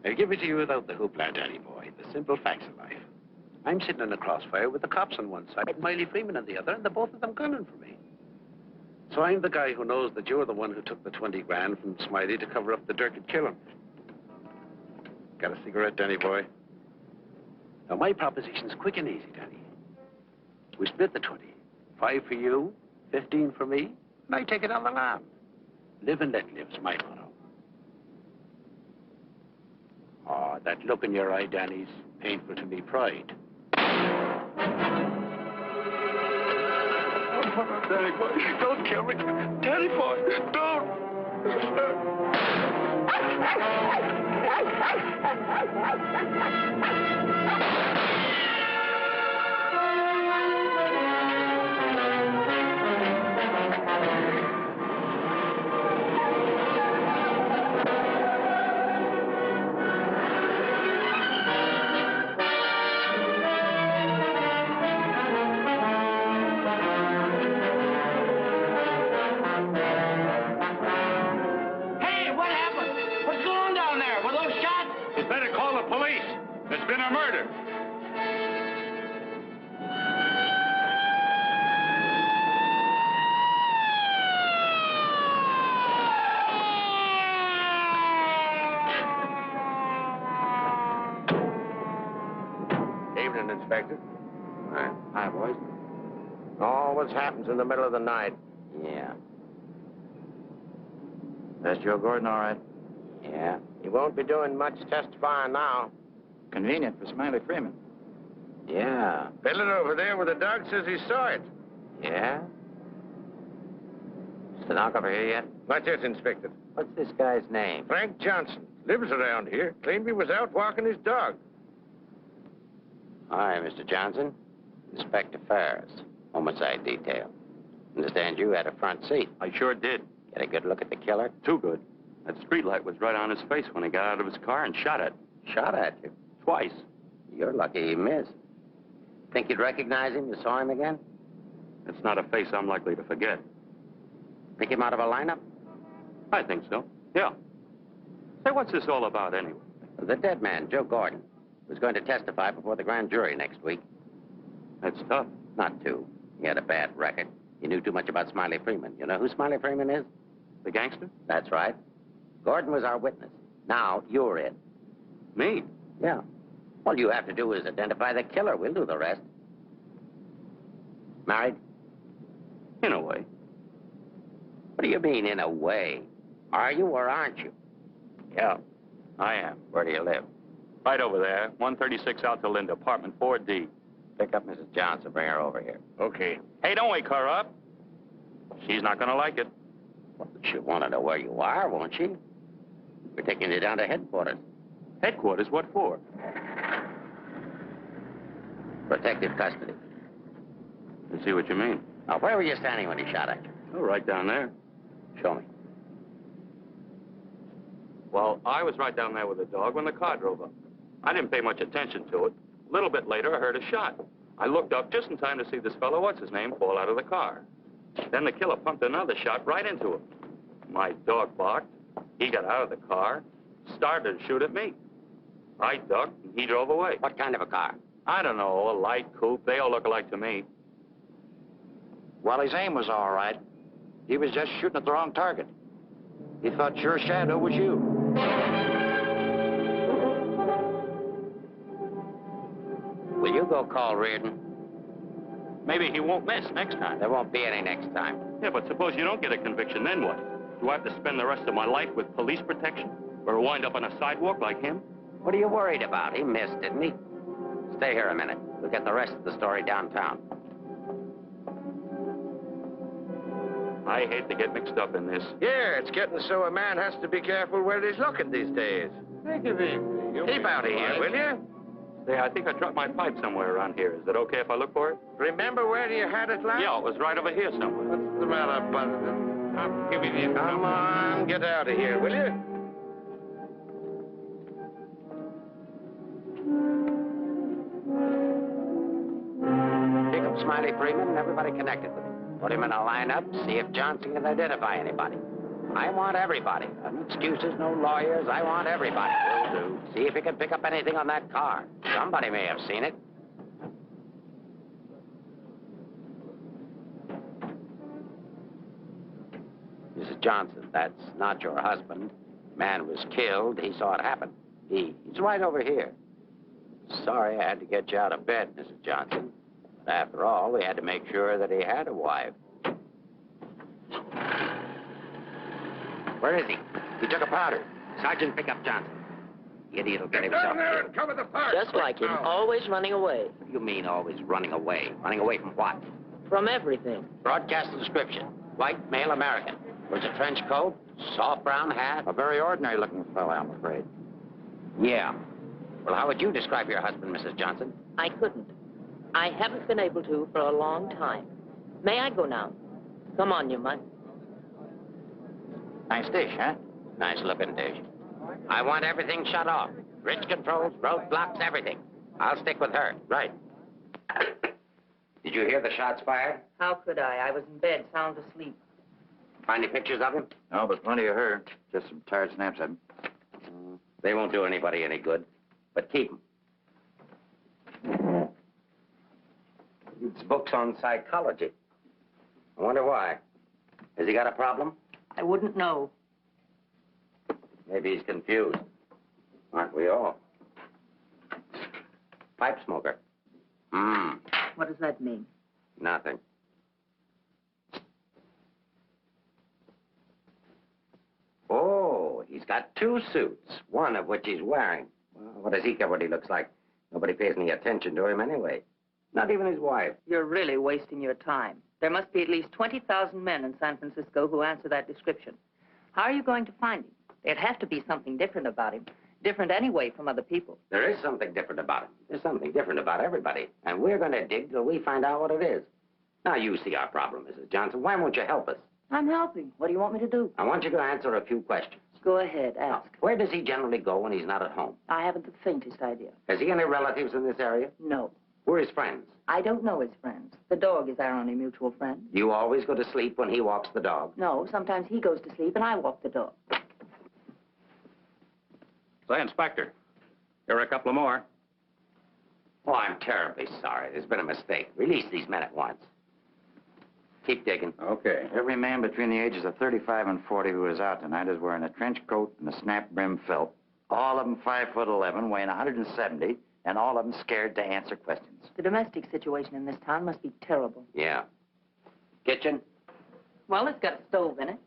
I'll give it to you without the hoopla, Danny boy. The simple facts of life. I'm sitting in a crossfire with the cops on one side and Miley Freeman on the other, and the both of them gunning for me. So I'm the guy who knows that you're the one who took the 20 grand from Smiley to cover up the dirt and kill him. Got a cigarette, Danny boy? Now, my proposition's quick and easy, Danny. We split the 20. 5 for you, 15 for me, and I take it on the lam. Live and let live's my motto. Oh, that look in your eye, Danny's painful to me pride. Oh, Danny boy, don't kill me. Danny boy, don't. There's been a murder. Evening, Inspector. Hi, boys. Always happens in the middle of the night. Yeah. That's Joe Gordon, all right? Yeah. He won't be doing much testifying now. Convenient for Smiley Freeman. Yeah. Fellow over there with the dog says he saw it. Yeah? Stenographer here yet? Not yet, Inspector. What's this guy's name? Frank Johnson. Lives around here. Claimed he was out walking his dog. Hi, Mr. Johnson. Inspector Ferris. Homicide detail. Understand you had a front seat. I sure did. Get a good look at the killer? Too good. That streetlight was right on his face when he got out of his car and shot at. Shot at you? Twice. You're lucky he missed. Think you'd recognize him? You saw him again? It's not a face I'm likely to forget. Pick him out of a lineup? I think so. Yeah. Say, what's this all about anyway? The dead man, Joe Gordon, was going to testify before the grand jury next week. That's tough. Not too. He had a bad record. He knew too much about Smiley Freeman. You know who Smiley Freeman is? The gangster? That's right. Gordon was our witness. Now, you're it. Me? Yeah. All you have to do is identify the killer. We'll do the rest. Married? In a way. What do you mean, in a way? Are you or aren't you? Yeah, I am. Where do you live? Right over there, 136 Alta Linda, apartment 4D. Pick up Mrs. Johnson. Bring her over here. Okay. Hey, don't wake her up. She's not gonna like it. Well, she'll want to know where you are, won't she? We're taking you down to headquarters. Headquarters? What for? Protective custody. I see what you mean. Now, where were you standing when he shot at you? Oh, right down there. Show me. Well, I was right down there with the dog when the car drove up. I didn't pay much attention to it. A little bit later, I heard a shot. I looked up just in time to see this fellow, what's-his-name, fall out of the car. Then the killer pumped another shot right into him. My dog barked. He got out of the car, started to shoot at me. I ducked, and he drove away. What kind of a car? I don't know, a light coupe. They all look alike to me. Well, his aim was all right. He was just shooting at the wrong target. He thought your shadow was you. Will you go call Reardon? Maybe he won't miss next time. There won't be any next time. Yeah, but suppose you don't get a conviction, then what? Do I have to spend the rest of my life with police protection? Or wind up on a sidewalk like him? What are you worried about? He missed, didn't he? Stay here a minute. We'll get the rest of the story downtown. I hate to get mixed up in this. Yeah, it's getting so a man has to be careful where he's looking these days. Take it easy. Keep out of here, will you? Say, I think I dropped my pipe somewhere around here. Is it okay if I look for it? Remember where you had it last? Yeah, it was right over here somewhere. What's the matter, Buzzard? I'm giving you... Come on, get out of here, will you? Pick up Smiley Freeman and everybody connected with him. Put him in a lineup, see if Johnson can identify anybody. I want everybody. No excuses, no lawyers. I want everybody. Will do. See if you can pick up anything on that car. Somebody may have seen it. Mrs. Johnson, that's not your husband. Man was killed. He saw it happen. He's right over here. Sorry I had to get you out of bed, Mrs. Johnson. But after all, we had to make sure that he had a wife. Where is he? He took a powder. Sergeant, pick up Johnson. The idiot will get himself down there killed. and cover the park. Just like him, always running away. What do you mean, always running away? Running away from what? From everything. Broadcast the description. White, male American. Wears a trench coat, soft brown hat. A very ordinary-looking fellow, I'm afraid. Yeah. Well, how would you describe your husband, Mrs. Johnson? I couldn't. I haven't been able to for a long time. May I go now? Come on, you might. Nice dish, huh? Nice-looking dish. I want everything shut off. Bridge controls, roadblocks, everything. I'll stick with her. Right. Did you hear the shots fired? How could I? I was in bed, sound asleep. Find any pictures of him? No, but plenty of her. Just some tired snaps of him. They won't do anybody any good. But keep them. It's books on psychology. I wonder why. Has he got a problem? I wouldn't know. Maybe he's confused. Aren't we all? Pipe smoker. What does that mean? Nothing. Oh, he's got 2 suits, one of which he's wearing. Well, what does he care what he looks like? Nobody pays any attention to him anyway. Not even his wife. You're really wasting your time. There must be at least 20,000 men in San Francisco who answer that description. How are you going to find him? There'd have to be something different about him. Different anyway from other people. There is something different about him. There's something different about everybody. And we're going to dig till we find out what it is. Now, you see our problem, Mrs. Johnson. Why won't you help us? I'm helping. What do you want me to do? I want you to answer a few questions. Go ahead, ask. Where does he generally go when he's not at home? I haven't the faintest idea. Has he any relatives in this area? No. Who are his friends? I don't know his friends. The dog is our only mutual friend. You always go to sleep when he walks the dog? No, sometimes he goes to sleep and I walk the dog. Say, Inspector, here are a couple of more. Oh, I'm terribly sorry. There's been a mistake. Release these men at once. Keep digging. Okay. Every man between the ages of 35 and 40 who is out tonight is wearing a trench coat and a snap-brim felt. All of them 5'11", weighing 170, and all of them scared to answer questions. The domestic situation in this town must be terrible. Yeah. Kitchen? Well, it's got a stove in it.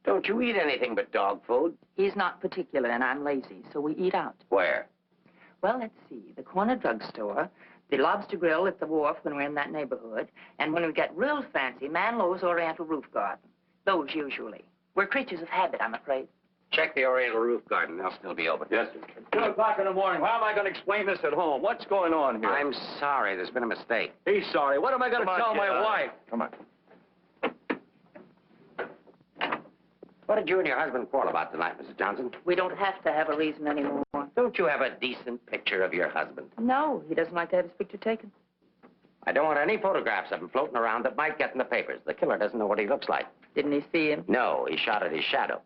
Don't you eat anything but dog food? He's not particular, and I'm lazy, so we eat out. Where? Well, let's see. The corner drugstore, the lobster grill at the wharf when we're in that neighborhood, and when we get real fancy, Manlow's Oriental Roof Garden. Those usually. We're creatures of habit, I'm afraid. Check the Oriental Roof Garden. They'll still be open. Yes, sir. 2 o'clock in the morning. How am I going to explain this at home? What's going on here? I'm sorry. There's been a mistake. He's sorry. What am I going to tell my wife? Come on. What did you and your husband quarrel about tonight, Mrs. Johnson? We don't have to have a reason anymore. Don't you have a decent picture of your husband? No, he doesn't like to have his picture taken. I don't want any photographs of him floating around that might get in the papers. The killer doesn't know what he looks like. Didn't he see him? No, he shot at his shadow.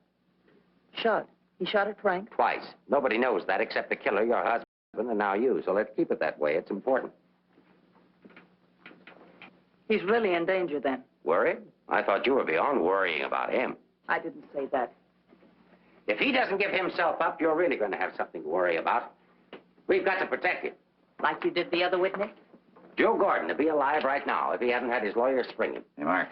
Shot. He shot at Frank? Twice. Nobody knows that except the killer, your husband, and now you. So let's keep it that way. It's important. He's really in danger then. Worried? I thought you were beyond worrying about him. I didn't say that. If he doesn't give himself up, you're really going to have something to worry about. We've got to protect him. Like you did the other witness? Joe Gordon would be alive right now if he hadn't had his lawyer spring him. Hey, Mark.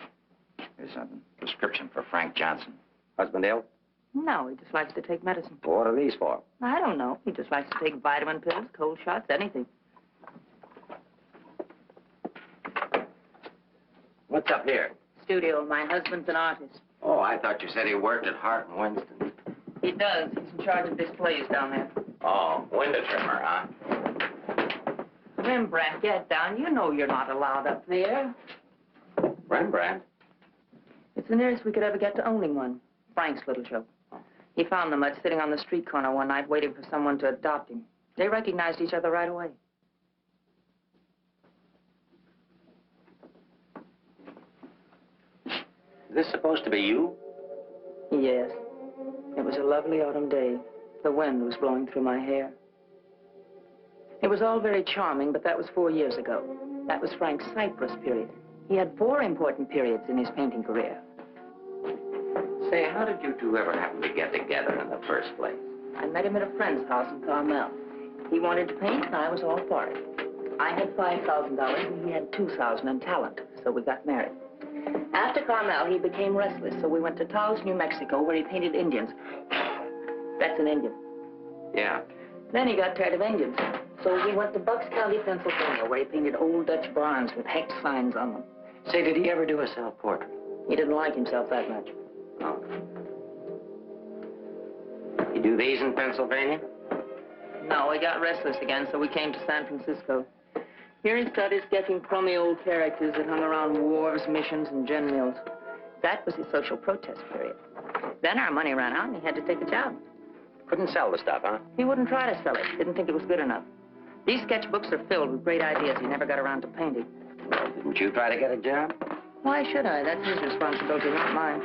Here's a prescription for Frank Johnson. Husband ill? No, he just likes to take medicine. Well, what are these for? I don't know. He just likes to take vitamin pills, cold shots, anything. What's up here? Studio. My husband's an artist. Oh, I thought you said he worked at Hart and Winston. He does. He's in charge of displays down there. Oh, window trimmer, huh? Rembrandt, get down. You know you're not allowed up there. Rembrandt? It's the nearest we could ever get to owning one. Frank's little joke. He found the mutt sitting on the street corner one night waiting for someone to adopt him. They recognized each other right away. Is this supposed to be you? Yes. It was a lovely autumn day. The wind was blowing through my hair. It was all very charming, but that was 4 years ago. That was Frank's Cyprus period. He had 4 important periods in his painting career. Say, how did you two ever happen to get together in the first place? I met him at a friend's house in Carmel. He wanted to paint, and I was all for it. I had $5,000, and he had $2,000 in talent, so we got married. After Carmel, he became restless, so we went to Taos, New Mexico, where he painted Indians. That's an Indian. Yeah. Then he got tired of Indians, so he went to Bucks County, Pennsylvania, where he painted old Dutch barns with hex signs on them. Say, did he ever do a self-portrait? He didn't like himself that much. Oh. You do these in Pennsylvania? No, he got restless again, so we came to San Francisco. Here he started sketching crummy old characters that hung around wharves, missions, and gin mills. That was his social protest period. Then our money ran out, and he had to take a job. Couldn't sell the stuff, huh? He wouldn't try to sell it. Didn't think it was good enough. These sketchbooks are filled with great ideas he never got around to painting. Well, didn't you try to get a job? Why should I? That's his responsibility, not mine.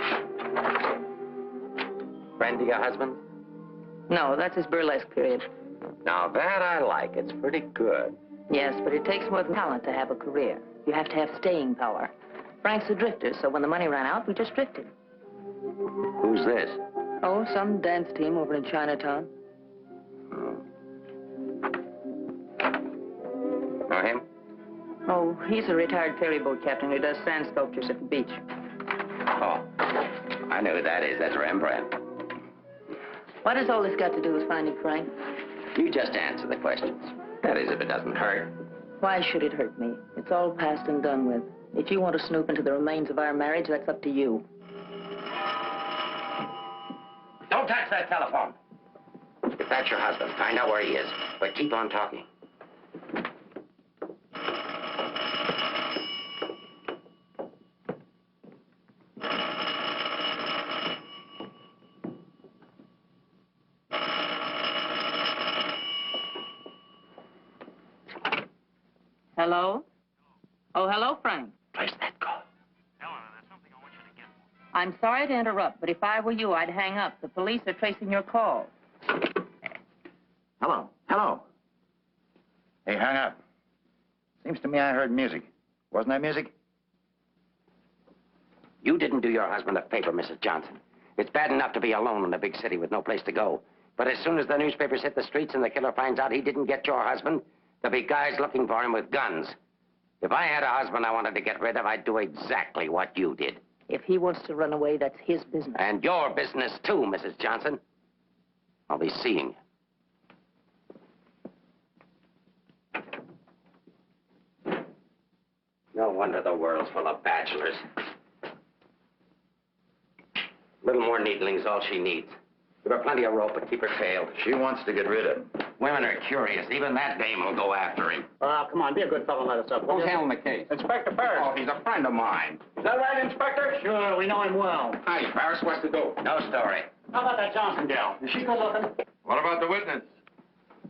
Friend to your husband? No, that's his burlesque period. Now, that I like. It's pretty good. Yes, but it takes more than talent to have a career. You have to have staying power. Frank's a drifter, so when the money ran out, we just drifted. Who's this? Oh, some dance team over in Chinatown. Know him? Oh, he's a retired ferry boat captain who does sand sculptures at the beach. Oh, I know who that is. That's Rembrandt. What has all this got to do with finding Frank? You just answer the questions. That is, if it doesn't hurt. Why should it hurt me? It's all past and done with. If you want to snoop into the remains of our marriage, that's up to you. Don't touch that telephone. If that's your husband, find out where he is. But keep on talking. Hello? Oh, hello, Frank. Place that call. Eleanor, there's something I want you to get. I'm sorry to interrupt, but if I were you, I'd hang up. The police are tracing your call. Hello. Hello. Hey, hang up. Seems to me I heard music. Wasn't that music? You didn't do your husband a favor, Mrs. Johnson. It's bad enough to be alone in a big city with no place to go. But as soon as the newspapers hit the streets and the killer finds out he didn't get your husband, there'll be guys looking for him with guns. If I had a husband I wanted to get rid of, I'd do exactly what you did. If he wants to run away, that's his business. And your business, too, Mrs. Johnson. I'll be seeing you. No wonder the world's full of bachelors. A little more needling's all she needs. Give her plenty of rope, but keep her tailed. She wants to get rid of him. Women are curious. Even that dame will go after him. Come on, be a good fellow and let us up. Who's handling the case? Inspector Ferris. Oh, he's a friend of mine. Is that right, Inspector? Sure, we know him well. Hi, Ferris. What's the dope? No story. How about that Johnson gal? Is she good looking? What about the witness?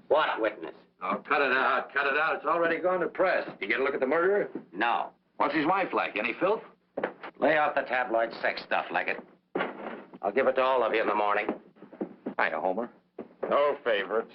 What witness? Oh, cut it out. Cut it out. It's already gone to press. You get a look at the murderer? No. What's his wife like? Any filth? Lay off the tabloid sex stuff, Leggett. I'll give it to all of you in the morning. Hiya, Homer. No favorites.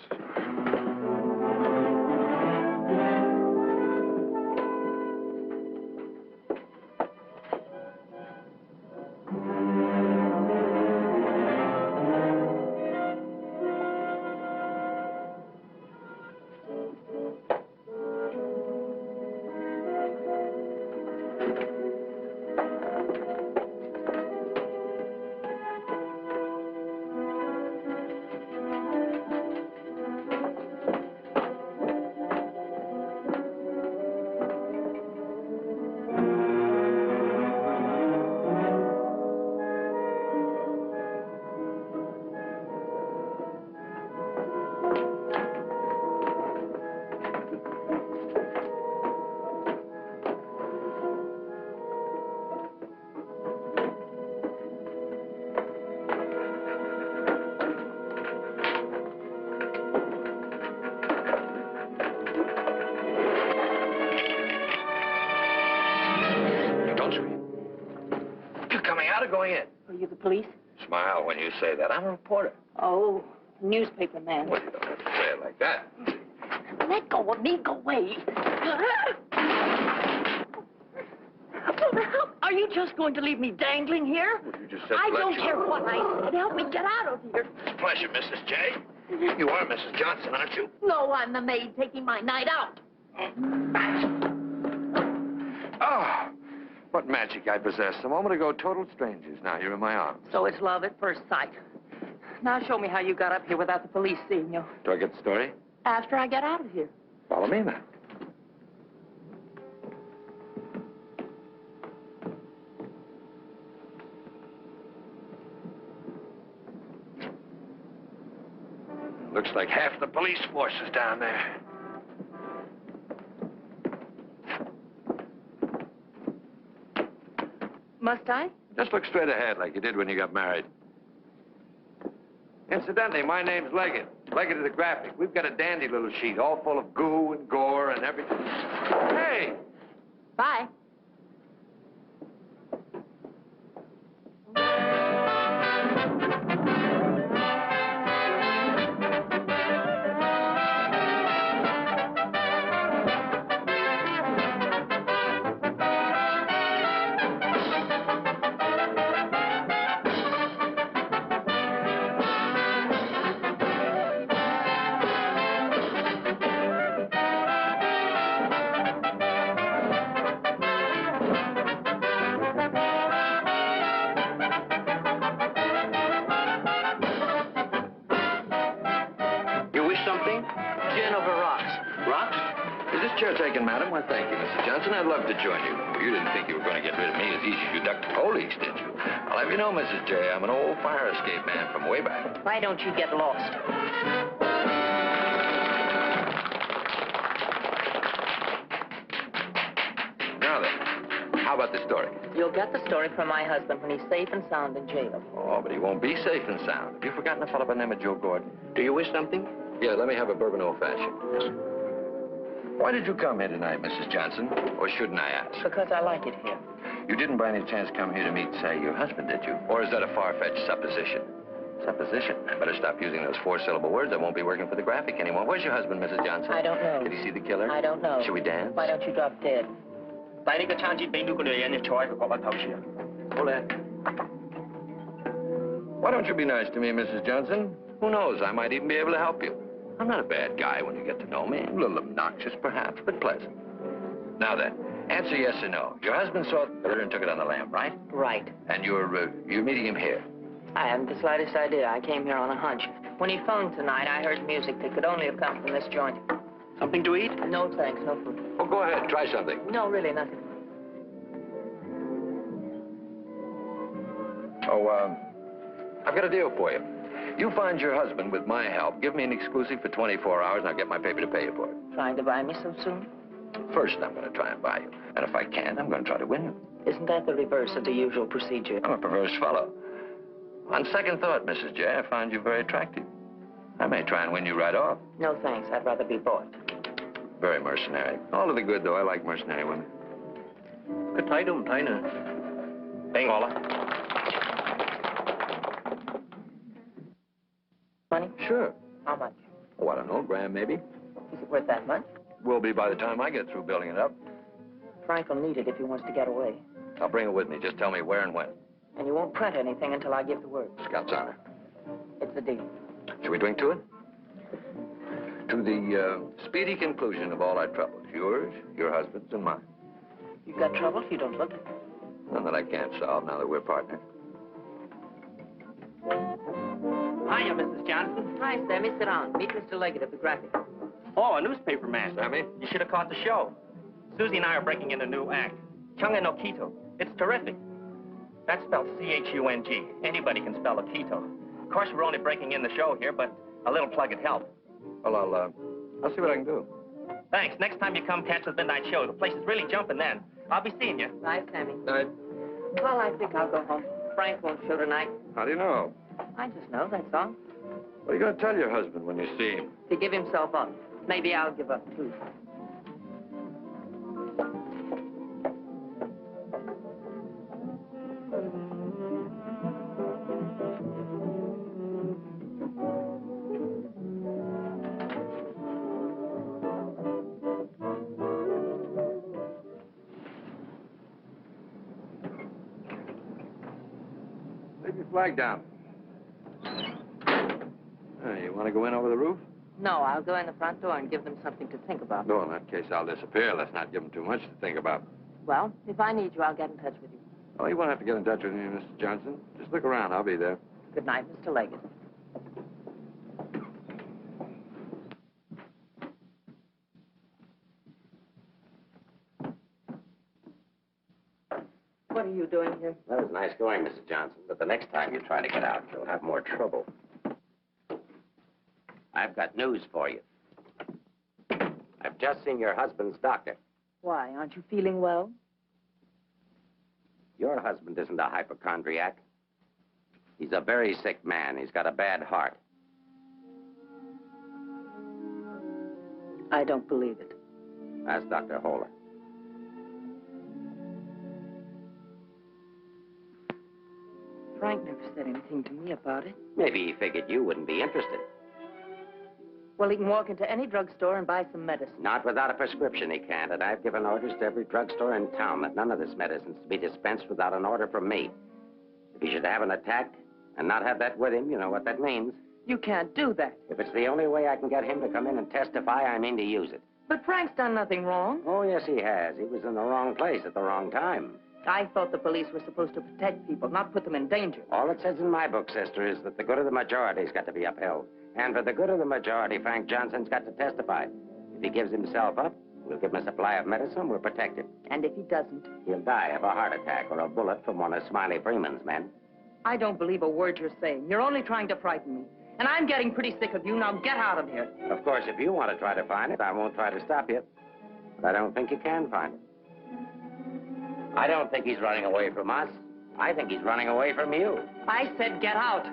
you the police? Smile when you say that. I'm a reporter. Oh, newspaper man. Well, you don't have to say it like that. Let go of me. Go away. Are you just going to leave me dangling here? Well, you just said I let don't you- care what I said. Help me get out of here. It's a pleasure, Mrs. J. You are Mrs. Johnson, aren't you? No, I'm the maid taking my night out. Oh, what magic I possess. A moment ago, total strangers. Now you're in my arms. So it's love at first sight. Now show me how you got up here without the police seeing you. Do I get the story? After I get out of here. Follow me, then. Looks like half the police force is down there. Must I? Just look straight ahead like you did when you got married. Incidentally, my name's Leggett. Leggett of the Graphic. We've got a dandy little sheet, all full of goo and gore and everything. Hey! Bye. Taken, madam. Well, thank you, Mrs. Johnson. I'd love to join you. You didn't think you were going to get rid of me as easy as you ducked the police, did you? I'll have you know, Mrs. J, I'm an old fire escape man from way back. Why don't you get lost? Now then, how about the story? You'll get the story from my husband when he's safe and sound in jail. Oh, but he won't be safe and sound. Have you forgotten a fellow by the name of Joe Gordon? Do you wish something? Yeah, let me have a bourbon old-fashioned. Why did you come here tonight, Mrs. Johnson? Or shouldn't I ask? Because I like it here. You didn't by any chance come here to meet, say, your husband, did you? Or is that a far-fetched supposition? Supposition? I better stop using those four-syllable words. I won't be working for the Graphic anymore. Where's your husband, Mrs. Johnson? I don't know. Did he see the killer? I don't know. Should we dance? Why don't you drop dead? Hold on. Why don't you be nice to me, Mrs. Johnson? Who knows? I might even be able to help you. I'm not a bad guy when you get to know me. A little obnoxious, perhaps, but pleasant. Now then, answer yes or no. Your husband saw the killer and took it on the lam, right? Right. And you're meeting him here. I haven't the slightest idea. I came here on a hunch. When he phoned tonight, I heard music that could only have come from this joint. Something to eat? No, thanks. No food. Oh, go ahead. Try something. No, really, nothing. Oh, I've got a deal for you. You find your husband with my help. Give me an exclusive for 24 hours, and I'll get my paper to pay you for it. Trying to buy me so soon? First, I'm going to try and buy you. And if I can, I'm going to try to win you. Isn't that the reverse of the usual procedure? I'm a perverse fellow. On second thought, Mrs. J, I find you very attractive. I may try and win you right off. No, thanks. I'd rather be bought. Very mercenary. All to the good, though. I like mercenary women. Cái thái độ thấy nè. Đây ngọ là. Money? Sure. How much? Oh, I don't know, grand maybe. Is it worth that much? Will be by the time I get through building it up. Frank will need it if he wants to get away. I'll bring it with me. Just tell me where and when. And you won't print anything until I give the word. Scout's honor. It's a deal. Shall we drink to it? To the speedy conclusion of all our troubles. Yours, your husband's, and mine. You've got trouble? You don't look it. None that I can't solve now that we're partners. Hiya, Mrs. Johnson. Hi, Sammy. Sit down. Meet Mr. Leggett of the Graphic. Oh, a newspaper man. Sammy? You should have caught the show. Susie and I are breaking in a new act. Chunga no Quito. It's terrific. That's spelled C-H-U-N-G. Anybody can spell a Quito. Of course, we're only breaking in the show here, but a little plug would help. Well, I'll see what I can do. Thanks. Next time you come catch the midnight show, the place is really jumping then. I'll be seeing you. Bye, Sammy. Night. Well, I think I'll go home. Frank won't show tonight. How do you know? I just know, that's all. What are you going to tell your husband when you see him? To give himself up. Maybe I'll give up, too. Leave your flag down. You want to go in over the roof? No, I'll go in the front door and give them something to think about. No, in that case, I'll disappear. Let's not give them too much to think about. Well, if I need you, I'll get in touch with you. Oh, you won't have to get in touch with me, Mr. Johnson. Just look around. I'll be there. Good night, Mr. Leggett. What are you doing here? That was nice going, Mrs. Johnson, but the next time you try to get out, you'll have more trouble. I've got news for you. I've just seen your husband's doctor. Why, aren't you feeling well? Your husband isn't a hypochondriac. He's a very sick man. He's got a bad heart. I don't believe it. Ask Dr. Holler. Frank never said anything to me about it. Maybe he figured you wouldn't be interested. Well, he can walk into any drugstore and buy some medicine. Not without a prescription, he can't. And I've given orders to every drugstore in town that none of this medicine's to be dispensed without an order from me. If he should have an attack and not have that with him, you know what that means. You can't do that. If it's the only way I can get him to come in and testify, I mean to use it. But Frank's done nothing wrong. Oh, yes, he has. He was in the wrong place at the wrong time. I thought the police were supposed to protect people, not put them in danger. All it says in my book, sister, is that the good of the majority's got to be upheld. And for the good of the majority, Frank Johnson's got to testify. If he gives himself up, we'll give him a supply of medicine, we'll protect him. And if he doesn't? He'll die of a heart attack or a bullet from one of Smiley Freeman's men. I don't believe a word you're saying. You're only trying to frighten me. And I'm getting pretty sick of you. Now get out of here. Of course, if you want to try to find it, I won't try to stop you. But I don't think you can find it. I don't think he's running away from us. I think he's running away from you. I said get out.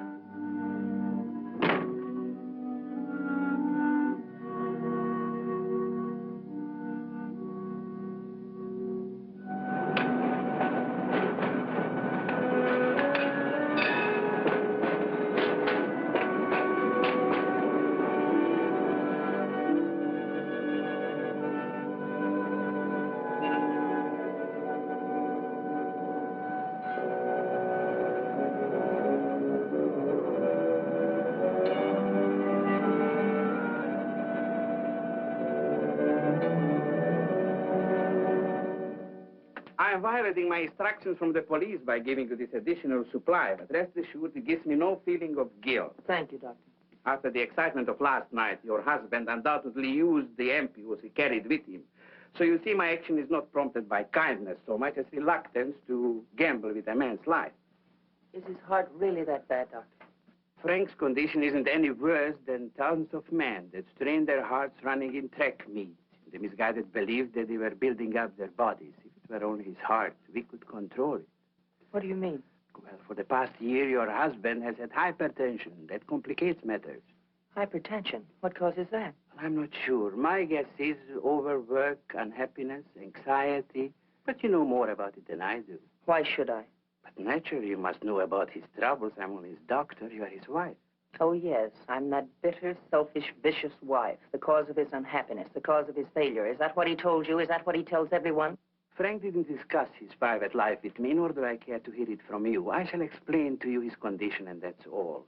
I am violating my instructions from the police by giving you this additional supply, but rest assured it gives me no feeling of guilt. Thank you, Doctor. After the excitement of last night, your husband undoubtedly used the ampoules he carried with him. So you see, my action is not prompted by kindness so much as reluctance to gamble with a man's life. Is his heart really that bad, Doctor? Frank's condition isn't any worse than thousands of men that strain their hearts running in track meets. The misguided believed that they were building up their bodies. If it were only his heart, we could control it. What do you mean? Well, for the past year, your husband has had hypertension. That complicates matters. Hypertension. What causes that? Well, I'm not sure. My guess is overwork, unhappiness, anxiety. But you know more about it than I do. Why should I? But naturally, you must know about his troubles. I'm only his doctor. You are his wife. Oh, yes. I'm that bitter, selfish, vicious wife. The cause of his unhappiness, the cause of his failure. Is that what he told you? Is that what he tells everyone? Frank didn't discuss his private life with me, nor do I care to hear it from you. I shall explain to you his condition, and that's all.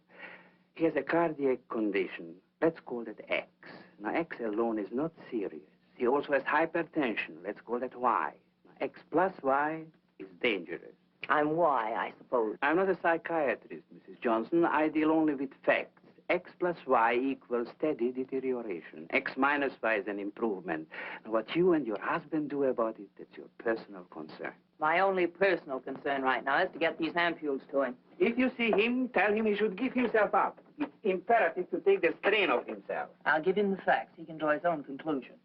He has a cardiac condition. Let's call that X. Now, X alone is not serious. He also has hypertension. Let's call that Y. Now, X plus Y is dangerous. I'm Y, I suppose. I'm not a psychiatrist, Mrs. Johnson. I deal only with facts. X plus Y equals steady deterioration. X minus Y is an improvement. Now, what you and your husband do about it, that's your personal concern. My only personal concern right now is to get these ampoules to him. If you see him, tell him he should give himself up. It's imperative to take the strain of himself. I'll give him the facts. He can draw his own conclusions.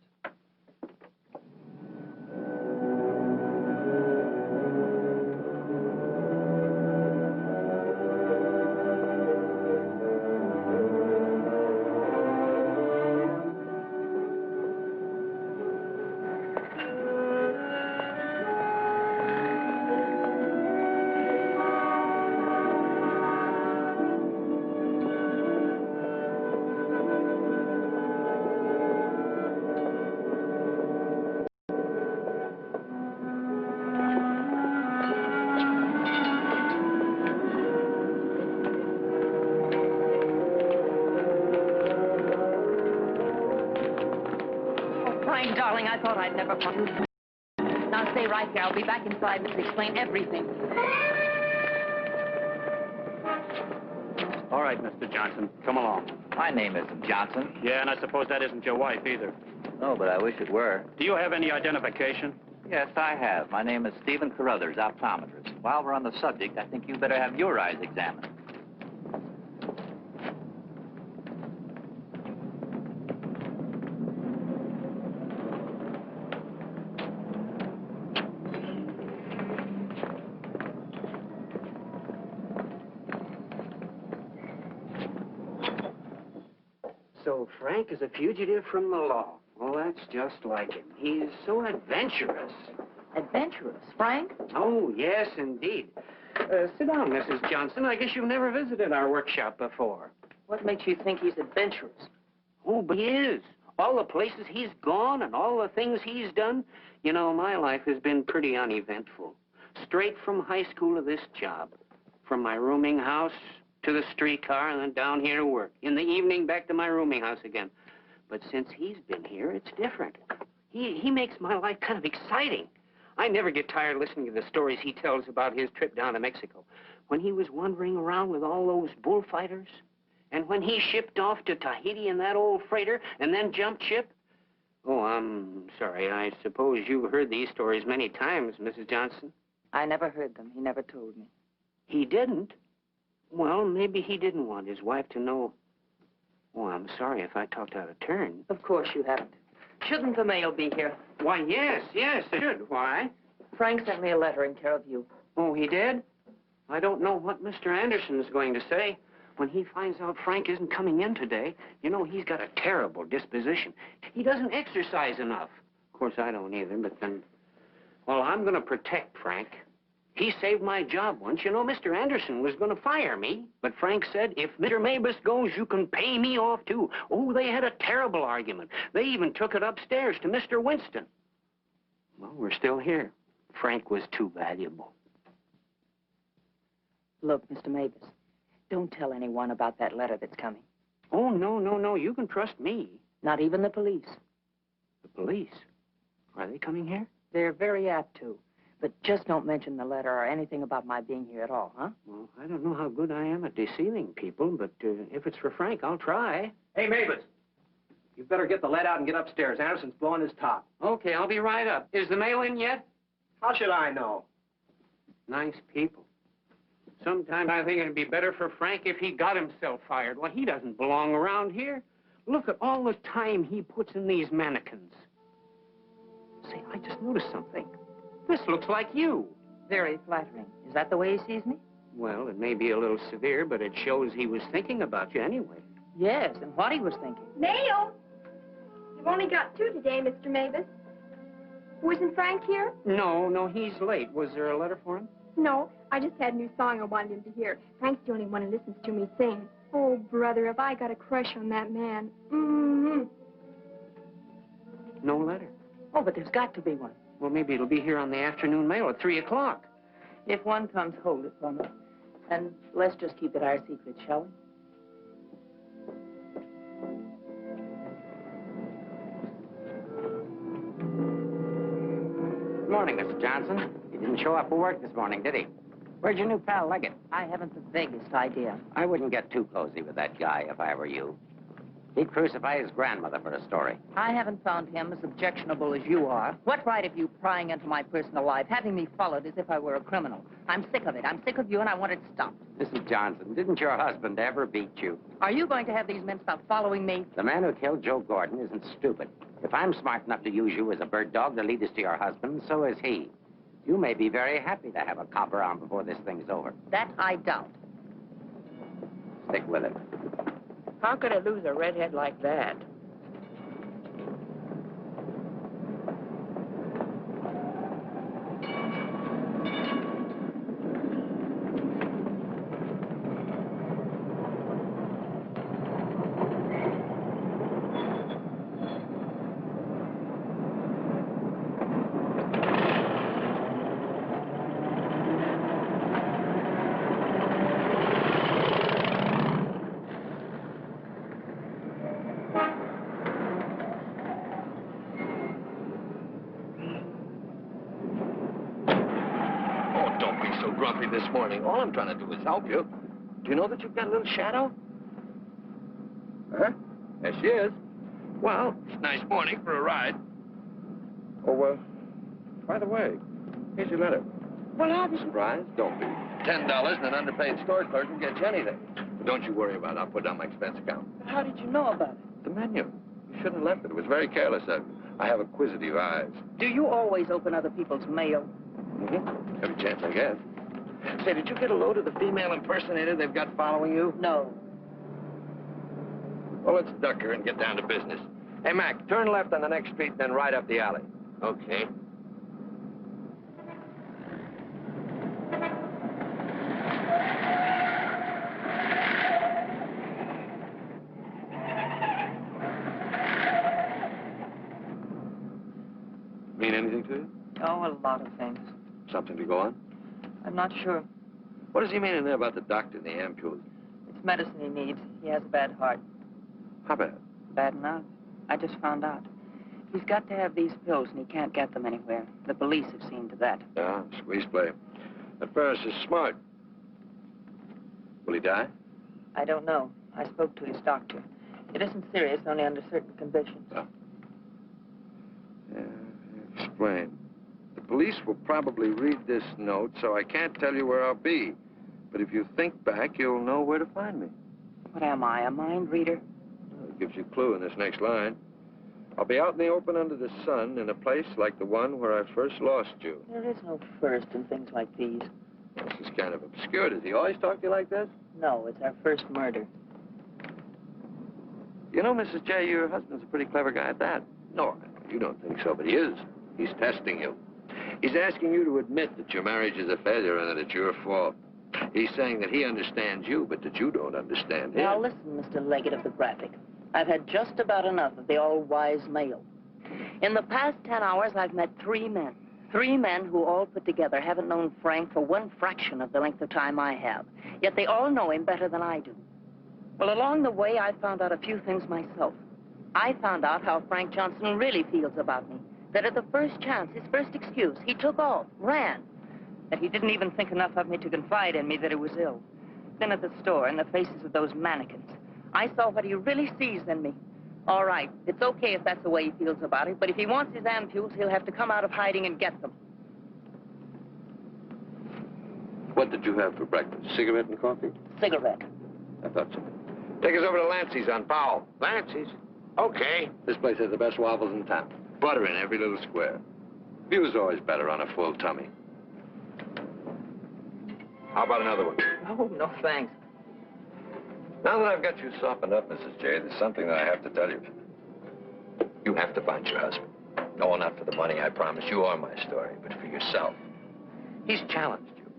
Frank, darling, I thought I'd never find you. Now stay right here. I'll be back in 5 minutes to explain everything. All right, Mr. Johnson, come along. My name isn't Johnson. Yeah, and I suppose that isn't your wife either. No, but I wish it were. Do you have any identification? Yes, I have. My name is Stephen Carruthers, optometrist. While we're on the subject, I think you better have your eyes examined. So Frank is a fugitive from the law. Well, that's just like him. He's so adventurous. Adventurous, Frank? Oh, yes, indeed. Sit down, Mrs. Johnson. I guess you've never visited our workshop before. What makes you think he's adventurous? Oh, but he is. All the places he's gone and all the things he's done. You know, my life has been pretty uneventful. Straight from high school to this job. From my rooming house to the streetcar and then down here to work. In the evening, back to my rooming house again. But since he's been here, it's different. He makes my life kind of exciting. I never get tired listening to the stories he tells about his trip down to Mexico. When he was wandering around with all those bullfighters, and when he shipped off to Tahiti in that old freighter and then jumped ship. Oh, I'm sorry. I suppose you've heard these stories many times, Mrs. Johnson. I never heard them. He never told me. He didn't? Well, maybe he didn't want his wife to know. Oh, I'm sorry if I talked out of turn. Of course you haven't. Shouldn't the mail be here? Why, yes, it should. Why? Frank sent me a letter in care of you. Oh, he did? I don't know what Mr. Anderson's going to say. When he finds out Frank isn't coming in today, you know, he's got a terrible disposition. He doesn't exercise enough. Of course, I don't either, but then... Well, I'm going to protect Frank. He saved my job once. You know, Mr. Anderson was going to fire me. But Frank said, if Mr. Mabus goes, you can pay me off, too. Oh, they had a terrible argument. They even took it upstairs to Mr. Winston. Well, we're still here. Frank was too valuable. Look, Mr. Mabus, don't tell anyone about that letter that's coming. Oh, no. You can trust me. Not even the police. The police? Are they coming here? They're very apt to. But just don't mention the letter or anything about my being here at all, huh? Well, I don't know how good I am at deceiving people, but if it's for Frank, I'll try. Hey, Mavis, you better get the lead out and get upstairs. Anderson's blowing his top. Okay, I'll be right up. Is the mail in yet? How should I know? Nice people. Sometimes I think it'd be better for Frank if he got himself fired. Well, he doesn't belong around here. Look at all the time he puts in these mannequins. Say, I just noticed something. This looks like you. Very flattering. Is that the way he sees me? Well, it may be a little severe, but it shows he was thinking about you anyway. Yes, and what he was thinking. Mail? You've only got 2 today, Mr. Mavis. Wasn't Frank here? No, he's late. Was there a letter for him? No, I just had a new song I wanted him to hear. Frank's the only one who listens to me sing. Oh, brother, have I got a crush on that man. Mm-hmm. No letter. Oh, but there's got to be one. Well, maybe it'll be here on the afternoon mail at 3 o'clock. If one comes, hold it for me. And let's just keep it our secret, shall we? Good morning, Mr. Johnson. He didn't show up for work this morning, did he? Where's your new pal, Leggett? I haven't the vaguest idea. I wouldn't get too cozy with that guy if I were you. He'd crucify his grandmother for a story. I haven't found him as objectionable as you are. What right have you prying into my personal life, having me followed as if I were a criminal? I'm sick of it. I'm sick of you, and I want it stopped. Mrs. Johnson, didn't your husband ever beat you? Are you going to have these men stop following me? The man who killed Joe Gordon isn't stupid. If I'm smart enough to use you as a bird dog to lead us to your husband, so is he. You may be very happy to have a cop around before this thing's over. That I doubt. Stick with it. How could I lose a redhead like that? this morning. All I'm trying to do is help you. Do you know that you've got a little shadow? Huh? There she is. Well, it's a nice morning for a ride. Oh, by the way, here's your letter. Well, I'll be surprised. Don't be. $10 and an underpaid store clerk can get you anything. But don't you worry about it. I'll put it on my expense account. But how did you know about it? The menu. You shouldn't have left it. It was very careless. I have acquisitive eyes. Do you always open other people's mail? Mm-hmm. Every chance I get. Say, did you get a load of the female impersonator they've got following you? No. Well, let's duck her and get down to business. Hey, Mac, turn left on the next street, then right up the alley. Okay. Mean anything to you? Oh, a lot of things. Something to go on? I'm not sure. What does he mean in there about the doctor and the ampules? It's medicine he needs. He has a bad heart. How bad? Bad enough. I just found out. He's got to have these pills, and he can't get them anywhere. The police have seen to that. Yeah, squeeze play. That Ferris is smart. Will he die? I don't know. I spoke to his doctor. It isn't serious, only under certain conditions. Oh. Yeah, explain. The police will probably read this note, so I can't tell you where I'll be. But if you think back, you'll know where to find me. What am I, a mind reader? Well, it gives you a clue in this next line. I'll be out in the open under the sun in a place like the one where I first lost you. There is no first in things like these. This is kind of obscure. Does he always talk to you like this? No, it's our first murder. You know, Mrs. J., your husband's a pretty clever guy at that. No, you don't think so, but he is. He's testing you. He's asking you to admit that your marriage is a failure and that it's your fault. He's saying that he understands you, but that you don't understand him. Now, listen, Mr. Leggett of the Graphic. I've had just about enough of the all-wise male. In the past 10 hours, I've met 3 men. 3 men who all put together haven't known Frank for 1 fraction of the length of time I have. Yet they all know him better than I do. Well, along the way, I found out a few things myself. I found out how Frank Johnson really feels about me. That at the first chance, his first excuse, he took off, ran. That he didn't even think enough of me to confide in me that he was ill. Then at the store, in the faces of those mannequins, I saw what he really sees in me. All right, it's okay if that's the way he feels about it, but if he wants his ampules, he'll have to come out of hiding and get them. What did you have for breakfast? Cigarette and coffee? Cigarette. I thought so. Take us over to Lancey's on Powell. Lancey's? Okay. This place has the best waffles in town. Butter in every little square. View's always better on a full tummy. How about another one? Oh, no thanks. Now that I've got you softened up, Mrs. J., there's something that I have to tell you. You have to find your husband. No, not for the money, I promise you, or my story, but for yourself. He's challenged you.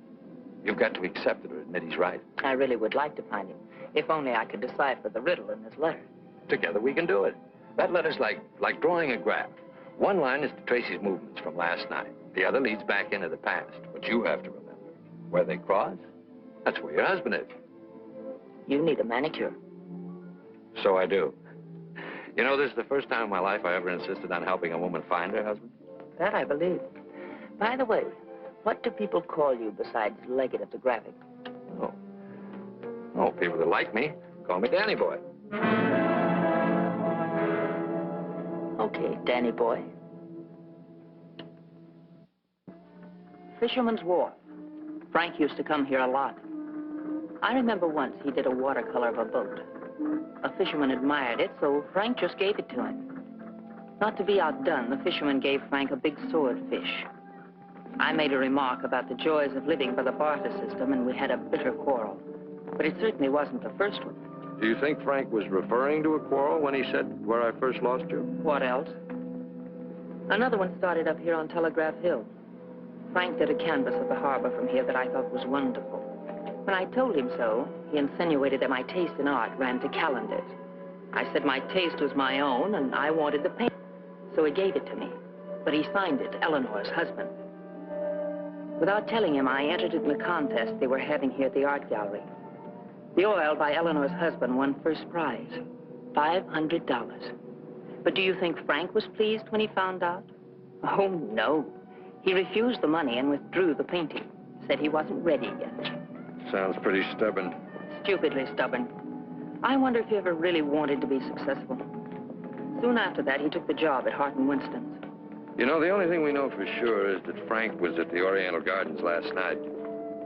You've got to accept it or admit he's right. I really would like to find him, if only I could decipher the riddle in this letter. Together we can do it. That letter's like drawing a graph. One line is to trace his movements from last night. The other leads back into the past. But you have to remember, where they cross, that's where your husband is. You need a manicure. So I do. You know, this is the first time in my life I ever insisted on helping a woman find her husband. That I believe. By the way, what do people call you besides Leggett of the Graphic? Oh, people that like me call me Danny Boy. Okay, Danny Boy. Fisherman's Wharf. Frank used to come here a lot. I remember once he did a watercolor of a boat. A fisherman admired it, so Frank just gave it to him. Not to be outdone, the fisherman gave Frank a big swordfish. I made a remark about the joys of living by the barter system, and we had a bitter quarrel. But it certainly wasn't the first one. Do you think Frank was referring to a quarrel when he said, where I first lost you? What else? Another one started up here on Telegraph Hill. Frank did a canvas of the harbor from here that I thought was wonderful. When I told him so, he insinuated that my taste in art ran to calendars. I said my taste was my own, and I wanted the paint. So he gave it to me. But he signed it, Eleanor's husband. Without telling him, I entered in the contest they were having here at the art gallery. The oil by Eleanor's husband won first prize, $500. But do you think Frank was pleased when he found out? Oh, no. He refused the money and withdrew the painting. said he wasn't ready yet. Sounds pretty stubborn. Stupidly stubborn. I wonder if he ever really wanted to be successful. Soon after that, he took the job at Hart and Winston's. You know, the only thing we know for sure is that Frank was at the Oriental Gardens last night.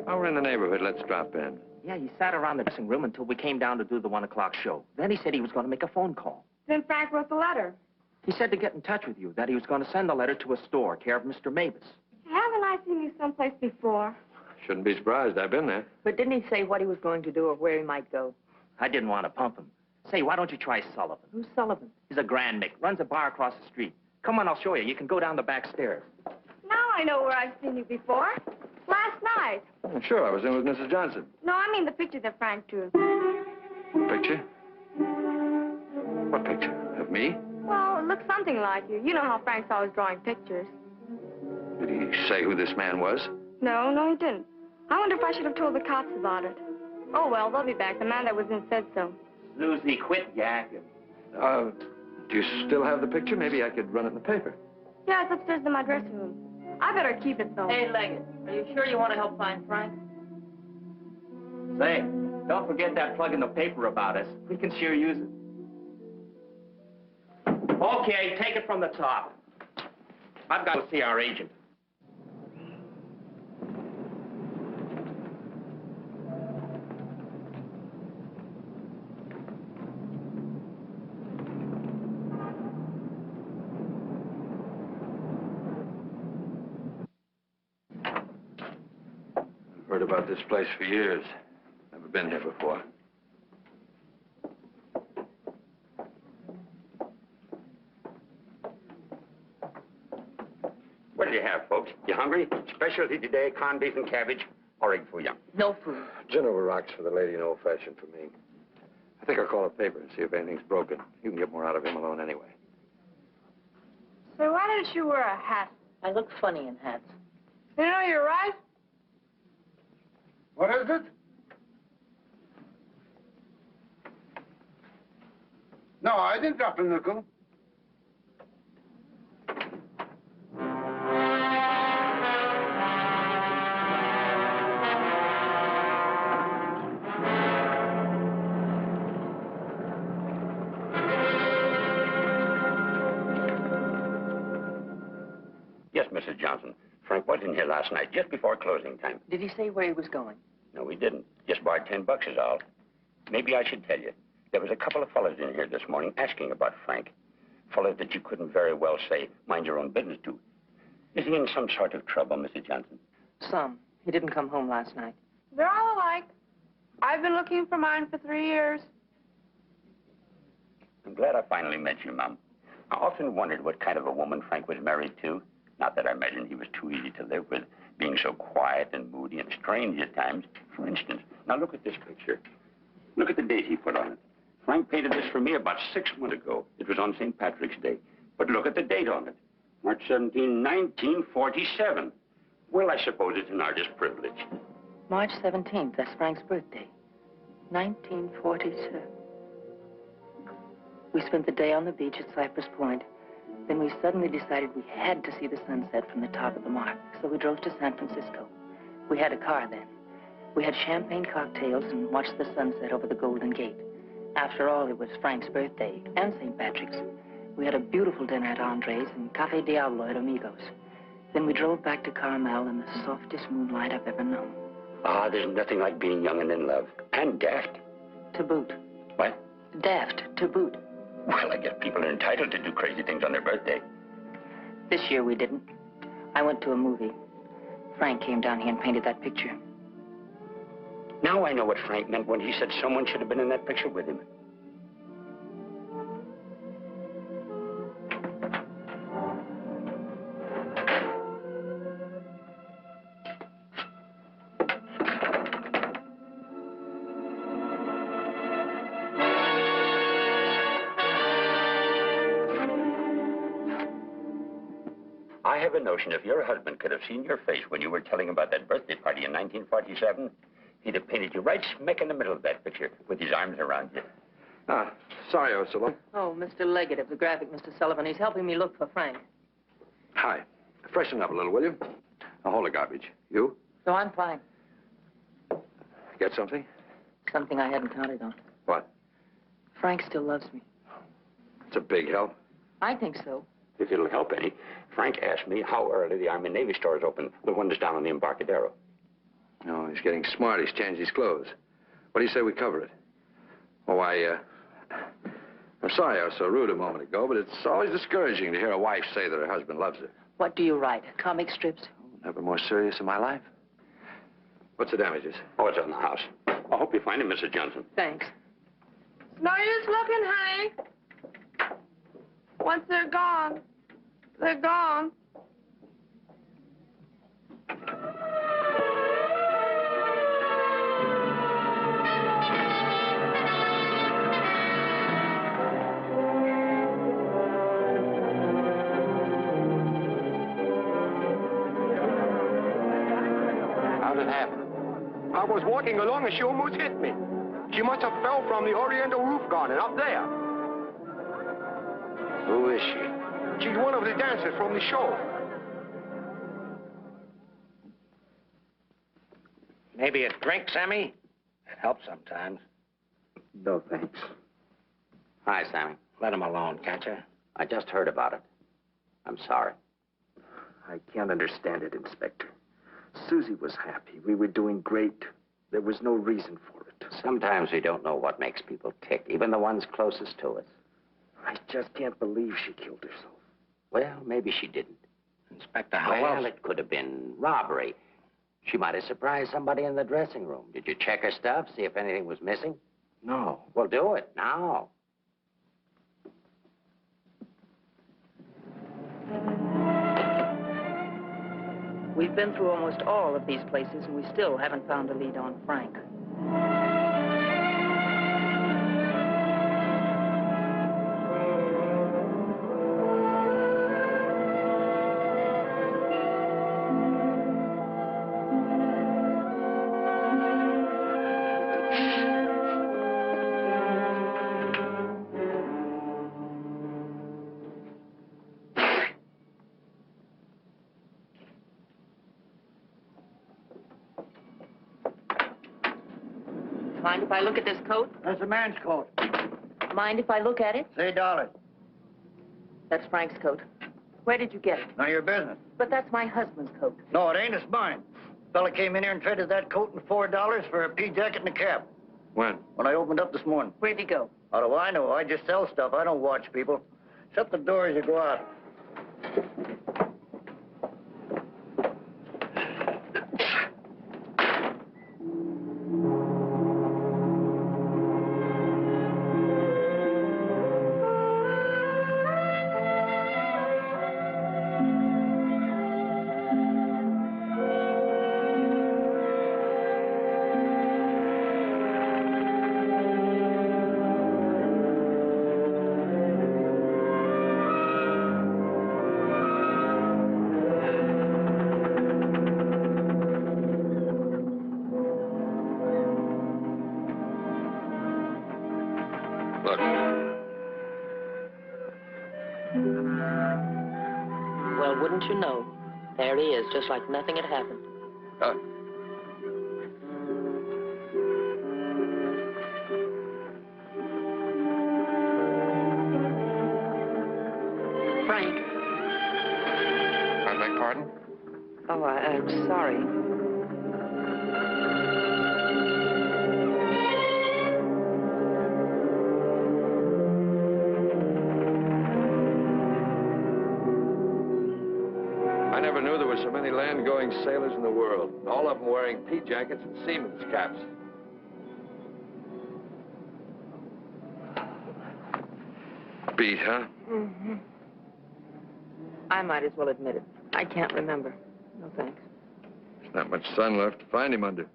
While we're in the neighborhood, let's drop in. Yeah, he sat around the dressing room until we came down to do the 1 o'clock show. Then he said he was going to make a phone call. Then Frank wrote the letter. He said to get in touch with you, that he was going to send the letter to a store, care of Mr. Mavis. Haven't I seen you someplace before? Shouldn't be surprised. I've been there. But didn't he say what he was going to do or where he might go? I didn't want to pump him. Say, why don't you try Sullivan? Who's Sullivan? He's a grand Mick, runs a bar across the street. Come on, I'll show you. You can go down the back stairs. Now I know where I've seen you before. Last night. Oh, sure, I was in with Mrs. Johnson. No, I mean the picture that Frank drew. Picture? What picture? Of me? Well, it looks something like you. You know how Frank's always drawing pictures. Did he say who this man was? No, he didn't. I wonder if I should have told the cops about it. Oh, well, they'll be back. The man that was in said so. Susie, quit yakking. Do you still have the picture? Maybe I could run it in the paper. Yeah, it's upstairs in my dressing room. I better keep it, though. Hey, Leggett, are you sure you want to help find Frank? Say, don't forget that plug in the paper about us. We can sure use it. Okay, take it from the top. I've got to see our agent. Heard about this place for years. Never been here before. What do you have, folks? You hungry? Specialty today, corned beef and cabbage, or egg foo young. No food. Gin over rocks for the lady and old-fashioned for me. I think I'll call a paper and see if anything's broken. You can get more out of him alone anyway. So why didn't you wear a hat? I look funny in hats. You know, you're right. What is it? No, I didn't drop a nickel. Yes, Mrs. Johnson. Frank was in here last night, just before closing time. Did he say where he was going? No, he didn't. Just borrowed $10 is all. Maybe I should tell you. There was a couple of fellas in here this morning asking about Frank. Fellas that you couldn't very well say, mind your own business to. Is he in some sort of trouble, Mrs. Johnson? Some. He didn't come home last night. They're all alike. I've been looking for mine for 3 years. I'm glad I finally met you, Mom. I often wondered what kind of a woman Frank was married to. Not that I imagined he was too easy to live with, being so quiet and moody and strange at times. For instance, now look at this picture. Look at the date he put on it. Frank painted this for me about 6 months ago. It was on St. Patrick's Day. But look at the date on it. March 17, 1947. Well, I suppose it's an artist's privilege. March 17th, that's Frank's birthday. 1947. We spent the day on the beach at Cypress Point. Then we suddenly decided we had to see the sunset from the top of the mark. So we drove to San Francisco. We had a car then. We had champagne cocktails and watched the sunset over the Golden Gate. After all, it was Frank's birthday and St. Patrick's. We had a beautiful dinner at Andre's and Café Diablo at Amigos. Then we drove back to Carmel in the softest moonlight I've ever known. Ah, there's nothing like being young and in love. And daft. To boot. What? Daft, to boot. Well, I guess people are entitled to do crazy things on their birthday. This year we didn't. I went to a movie. Frank came down here and painted that picture. Now I know what Frank meant when he said someone should have been in that picture with him. I have a notion if your husband could have seen your face when you were telling about that birthday party in 1947, he'd have painted you right smack in the middle of that picture with his arms around you. Ah, sorry I was so long. Oh, Mr. Leggett of the graphic, Mr. Sullivan. He's helping me look for Frank. Hi. Freshen up a little, will you? Now, hold the garbage. You? No, I'm fine. Get something? Something I hadn't counted on. What? Frank still loves me. It's a big help. I think so. If it'll help any, Frank asked me how early the Army and Navy store is open, the one that's down on the Embarcadero. No, he's getting smart. He's changed his clothes. What do you say we cover it? Oh, I'm sorry I was so rude a moment ago, but it's always discouraging to hear a wife say that her husband loves her. What do you write? Comic strips? Never more serious in my life. What's the damages? Oh, it's on the house. I hope you find him, Mrs. Johnson. Thanks. It's no use looking, honey. Once they're gone, they're gone. How'd it happen? I was walking along and she almost hit me. She must have fell from the Oriental roof garden up there. Who is she? She's one of the dancers from the show. Maybe a drink, Sammy? It helps sometimes. No, thanks. Hi, Sammy. Let him alone, can't you? I just heard about it. I'm sorry. I can't understand it, Inspector. Susie was happy. We were doing great. There was no reason for it. Sometimes we don't know what makes people tick, even the ones closest to us. I just can't believe she killed herself. Well, maybe she didn't. Inspector, how Well, else? it could have been robbery. She might have surprised somebody in the dressing room. Did you check her stuff, see if anything was missing? No. Well, do it now. We've been through almost all of these places, and we still haven't found a lead on Frank. Mind if I look at this coat? That's a man's coat. Mind if I look at it? Say $1. That's Frank's coat. Where did you get it? None of your business. But that's my husband's coat. No, it ain't. It's mine. Fella came in here and traded that coat and $4 for a pea jacket and a cap. When? When I opened up this morning. Where'd he go? How do I know? I just sell stuff. I don't watch people. Shut the door as you go out. Look. Well, wouldn't you know? There he is, just like nothing had happened. Frank. I beg pardon? Oh, I'm sorry. I never knew there were so many land-going sailors in the world. All of them wearing pea jackets and seamen's caps. Beat, huh? Mm-hmm. I might as well admit it. I can't remember. No thanks. There's not much sun left to find him under.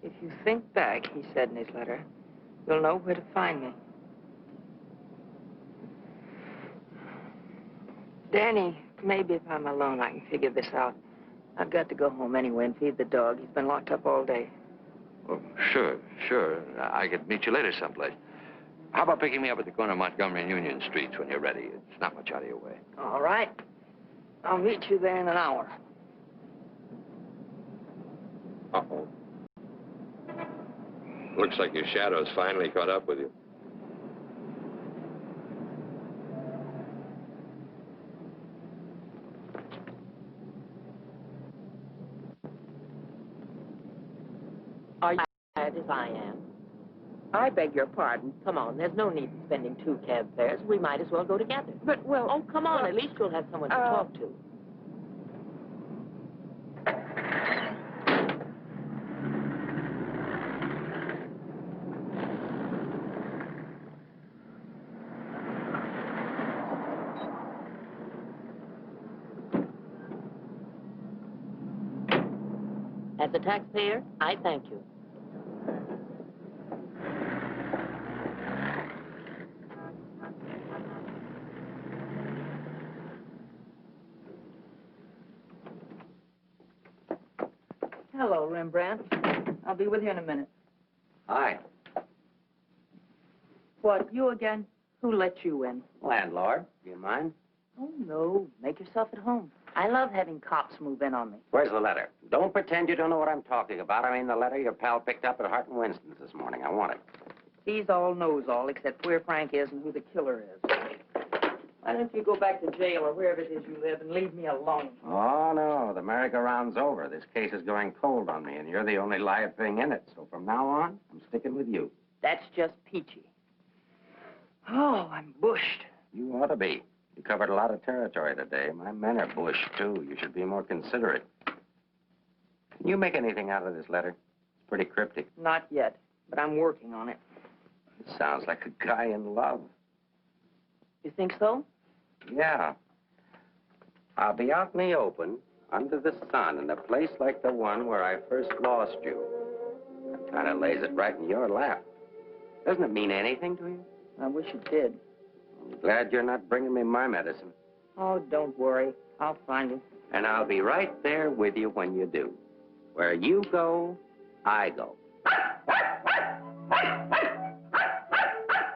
If you think back, he said in his letter, you'll know where to find me. Danny, maybe if I'm alone, I can figure this out. I've got to go home anyway and feed the dog. He's been locked up all day. Oh, sure. I could meet you later someplace. How about picking me up at the corner of Montgomery and Union Streets when you're ready? It's not much out of your way. All right. I'll meet you there in an hour. Uh-oh. Looks like your shadow's finally caught up with you. Are you tired as I am? I beg your pardon. Come on, there's no need in spending 2 cab fares. We might as well go together. But, well... Oh, come on, at least you'll have someone to talk to. As a taxpayer, I thank you. Hello, Rembrandt. I'll be with you in a minute. Hi. What, you again? Who let you in? Landlord, do you mind? Oh, no. Make yourself at home. I love having cops move in on me. Where's the letter? Don't pretend you don't know what I'm talking about. I mean the letter your pal picked up at Hart and Winston's this morning. I want it. He's all knows all, except where Frank is and who the killer is. Why don't you go back to jail or wherever it is you live and leave me alone? Oh, no. The merry-go-round's over. This case is going cold on me, and you're the only live thing in it. So from now on, I'm sticking with you. That's just peachy. Oh, I'm bushed. You ought to be. You covered a lot of territory today. My men are bushed, too. You should be more considerate. Can you make anything out of this letter? It's pretty cryptic. Not yet, but I'm working on it. It sounds like a guy in love. You think so? Yeah. I'll be out in the open, under the sun, in a place like the one where I first lost you. That kind of lays it right in your lap. Doesn't it mean anything to you? I wish it did. I'm glad you're not bringing me my medicine. Oh, don't worry. I'll find him. And I'll be right there with you when you do. Where you go, I go.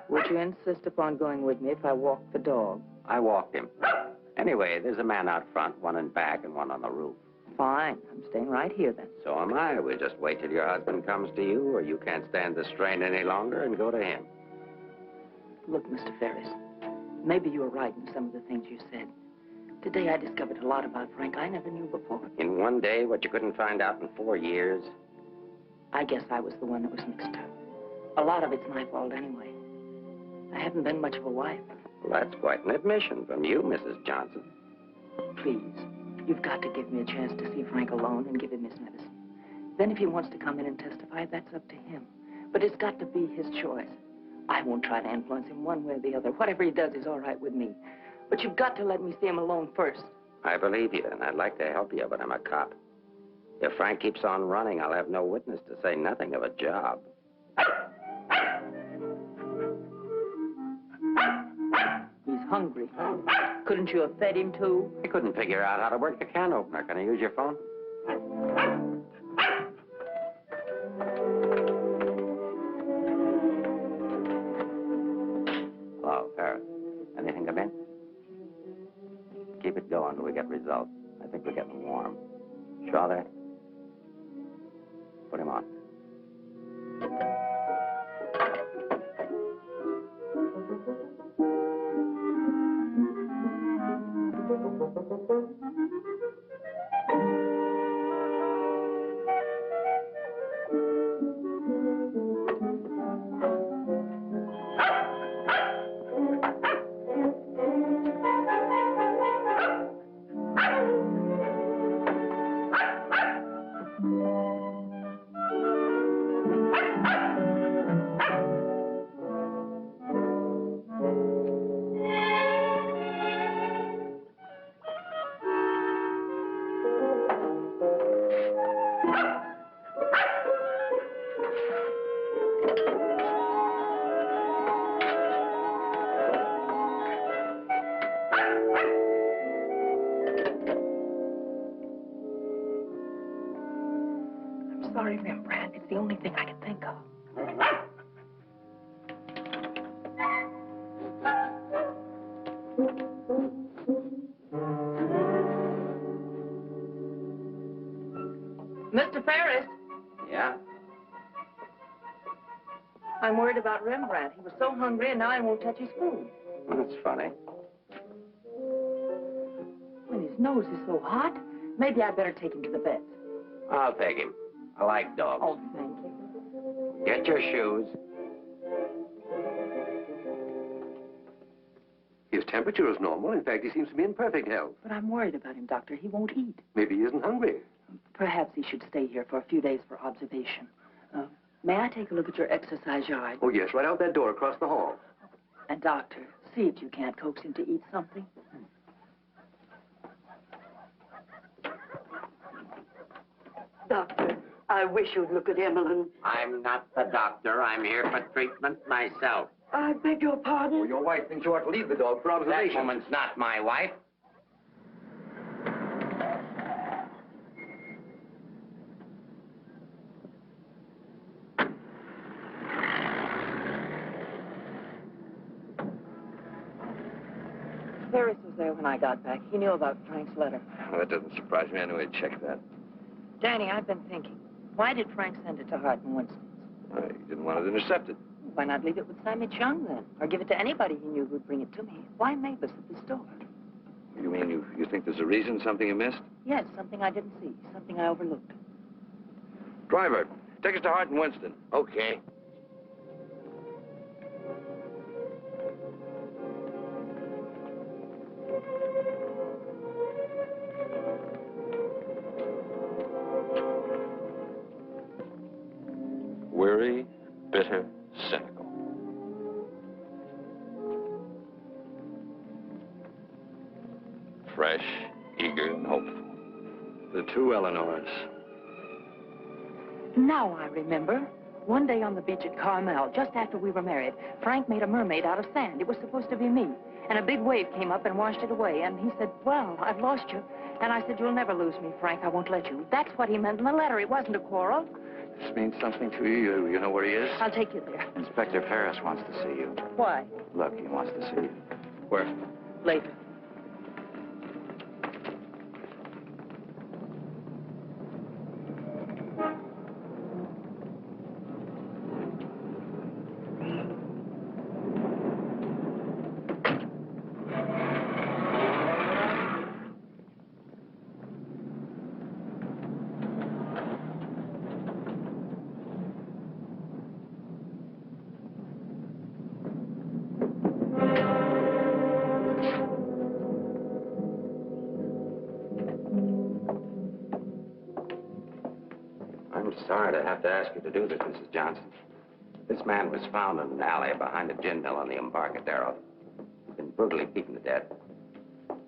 Would you insist upon going with me if I walk the dog? I walked him. Anyway, there's a man out front, one in back and one on the roof. Fine. I'm staying right here, then. So am I. We'll just wait till your husband comes to you, or you can't stand the strain any longer, and go to him. Look, Mr. Ferris, maybe you were right in some of the things you said. Today I discovered a lot about Frank I never knew before. In one day, what you couldn't find out in 4 years? I guess I was the one that was mixed up. A lot of it's my fault anyway. I haven't been much of a wife. Well, that's quite an admission from you, Mrs. Johnson. Please, you've got to give me a chance to see Frank alone and give him his medicine. Then if he wants to come in and testify, that's up to him. But it's got to be his choice. I won't try to influence him one way or the other. Whatever he does is all right with me. But you've got to let me see him alone first. I believe you, and I'd like to help you, but I'm a cop. If Frank keeps on running, I'll have no witness to say nothing of a job. He's hungry. Couldn't you have fed him, too? I couldn't figure out how to work the can opener. Can I use your phone? Hello, Ferris. Anything come in? Keep it going till we get results. I think we're getting warm. Shaw there? Put him on. Sorry, Rembrandt. It's the only thing I can think of. Mr. Ferris. I'm worried about Rembrandt. He was so hungry, and now he won't touch his food. That's funny. When his nose is so hot, maybe I'd better take him to the vet. I'll take him. I like dogs. Oh, thank you. Get your shoes. His temperature is normal. In fact, he seems to be in perfect health. But I'm worried about him, Doctor. He won't eat. Maybe he isn't hungry. Perhaps he should stay here for a few days for observation. May I take a look at your exercise yard? Oh, yes, right out that door across the hall. And, Doctor, see if you can't coax him to eat something. Doctor, I wish you'd look at Emmeline. I'm not the doctor. I'm here for treatment myself. I beg your pardon? Oh, your wife thinks you ought to leave the dog for observation. That woman's not my wife. Ferris was there when I got back. He knew about Frank's letter. Well, that doesn't surprise me. I knew he'd check that. Danny, I've been thinking. Why did Frank send it to Hart and Winston's? He didn't want it intercepted. Why not leave it with Sammy Chung, then? Or give it to anybody he knew who'd bring it to me? Why Mavis at the store? You mean you think there's a reason, something you missed? Yes, something I didn't see, something I overlooked. Driver, take us to Hart and Winston. Okay. Weary, bitter, cynical. Fresh, eager, and hopeful. The two Eleanors. Now I remember. One day on the beach at Carmel, just after we were married, Frank made a mermaid out of sand. It was supposed to be me. And a big wave came up and washed it away. And he said, well, I've lost you. And I said, you'll never lose me, Frank. I won't let you. That's what he meant in the letter. It wasn't a quarrel. This means something to you. You know where he is? I'll take you there. Inspector Ferris wants to see you. Why? Look, he wants to see you. Where? Later. I'm sorry to have to ask you to do this, Mrs. Johnson. This man was found in an alley behind a gin mill on the Embarcadero. He'd been brutally beaten to death.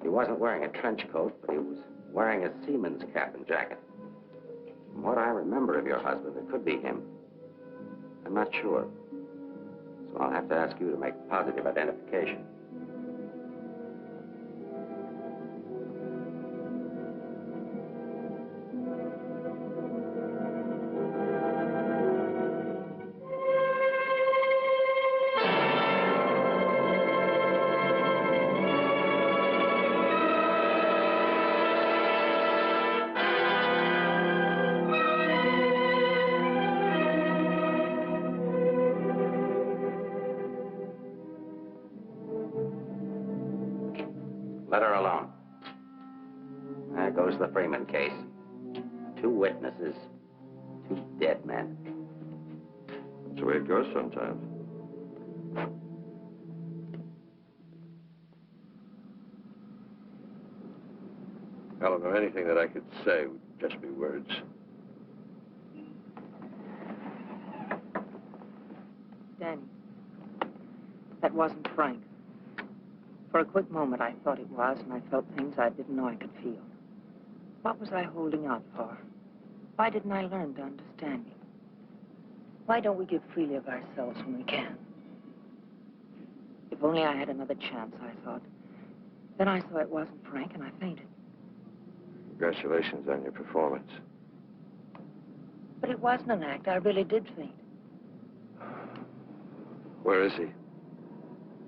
He wasn't wearing a trench coat, but he was wearing a seaman's cap and jacket. From what I remember of your husband, it could be him. I'm not sure. So I'll have to ask you to make positive identification. Let her alone. There goes the Freeman case. 2 witnesses, 2 dead men. That's the way it goes sometimes. Eleanor, anything that I could say would just be words. Danny, that wasn't Frank. For a quick moment, I thought it was, and I felt things I didn't know I could feel. What was I holding out for? Why didn't I learn to understand you? Why don't we give freely of ourselves when we can? If only I had another chance, I thought. Then I saw it wasn't Frank, and I fainted. Congratulations on your performance. But it wasn't an act. I really did faint. Where is he?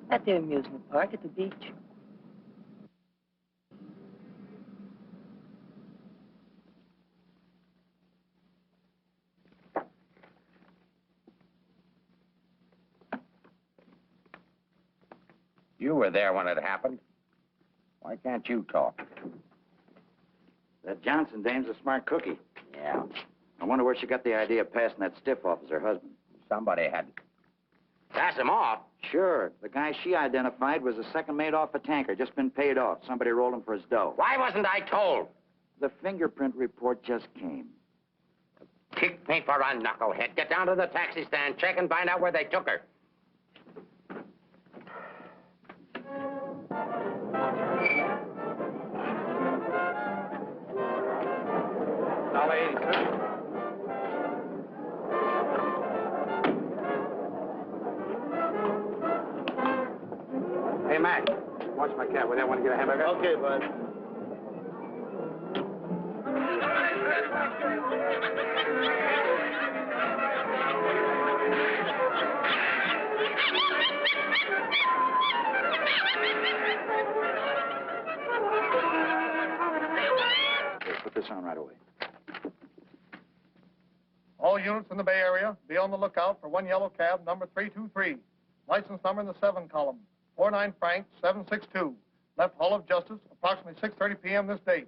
At the amusement park at the beach. You were there when it happened. Why can't you talk? That Johnson dame's a smart cookie. Yeah. I wonder where she got the idea of passing that stiff off as her husband. Somebody had to pass him off. Sure. The guy she identified was a second mate off a tanker, just been paid off. Somebody rolled him for his dough. Why wasn't I told? The fingerprint report just came. Kick me for a knucklehead. Get down to the taxi stand, check and find out where they took her. $1.80, sir. Hey, Mac, watch my cab. Will they want to get a hamburger? Okay, bud. Okay, put this on right away. All units in the Bay Area, be on the lookout for one yellow cab, number 323. License number in the 7 column. 49 Frank 762. Left Hall of Justice, approximately 6:30 p.m. this date.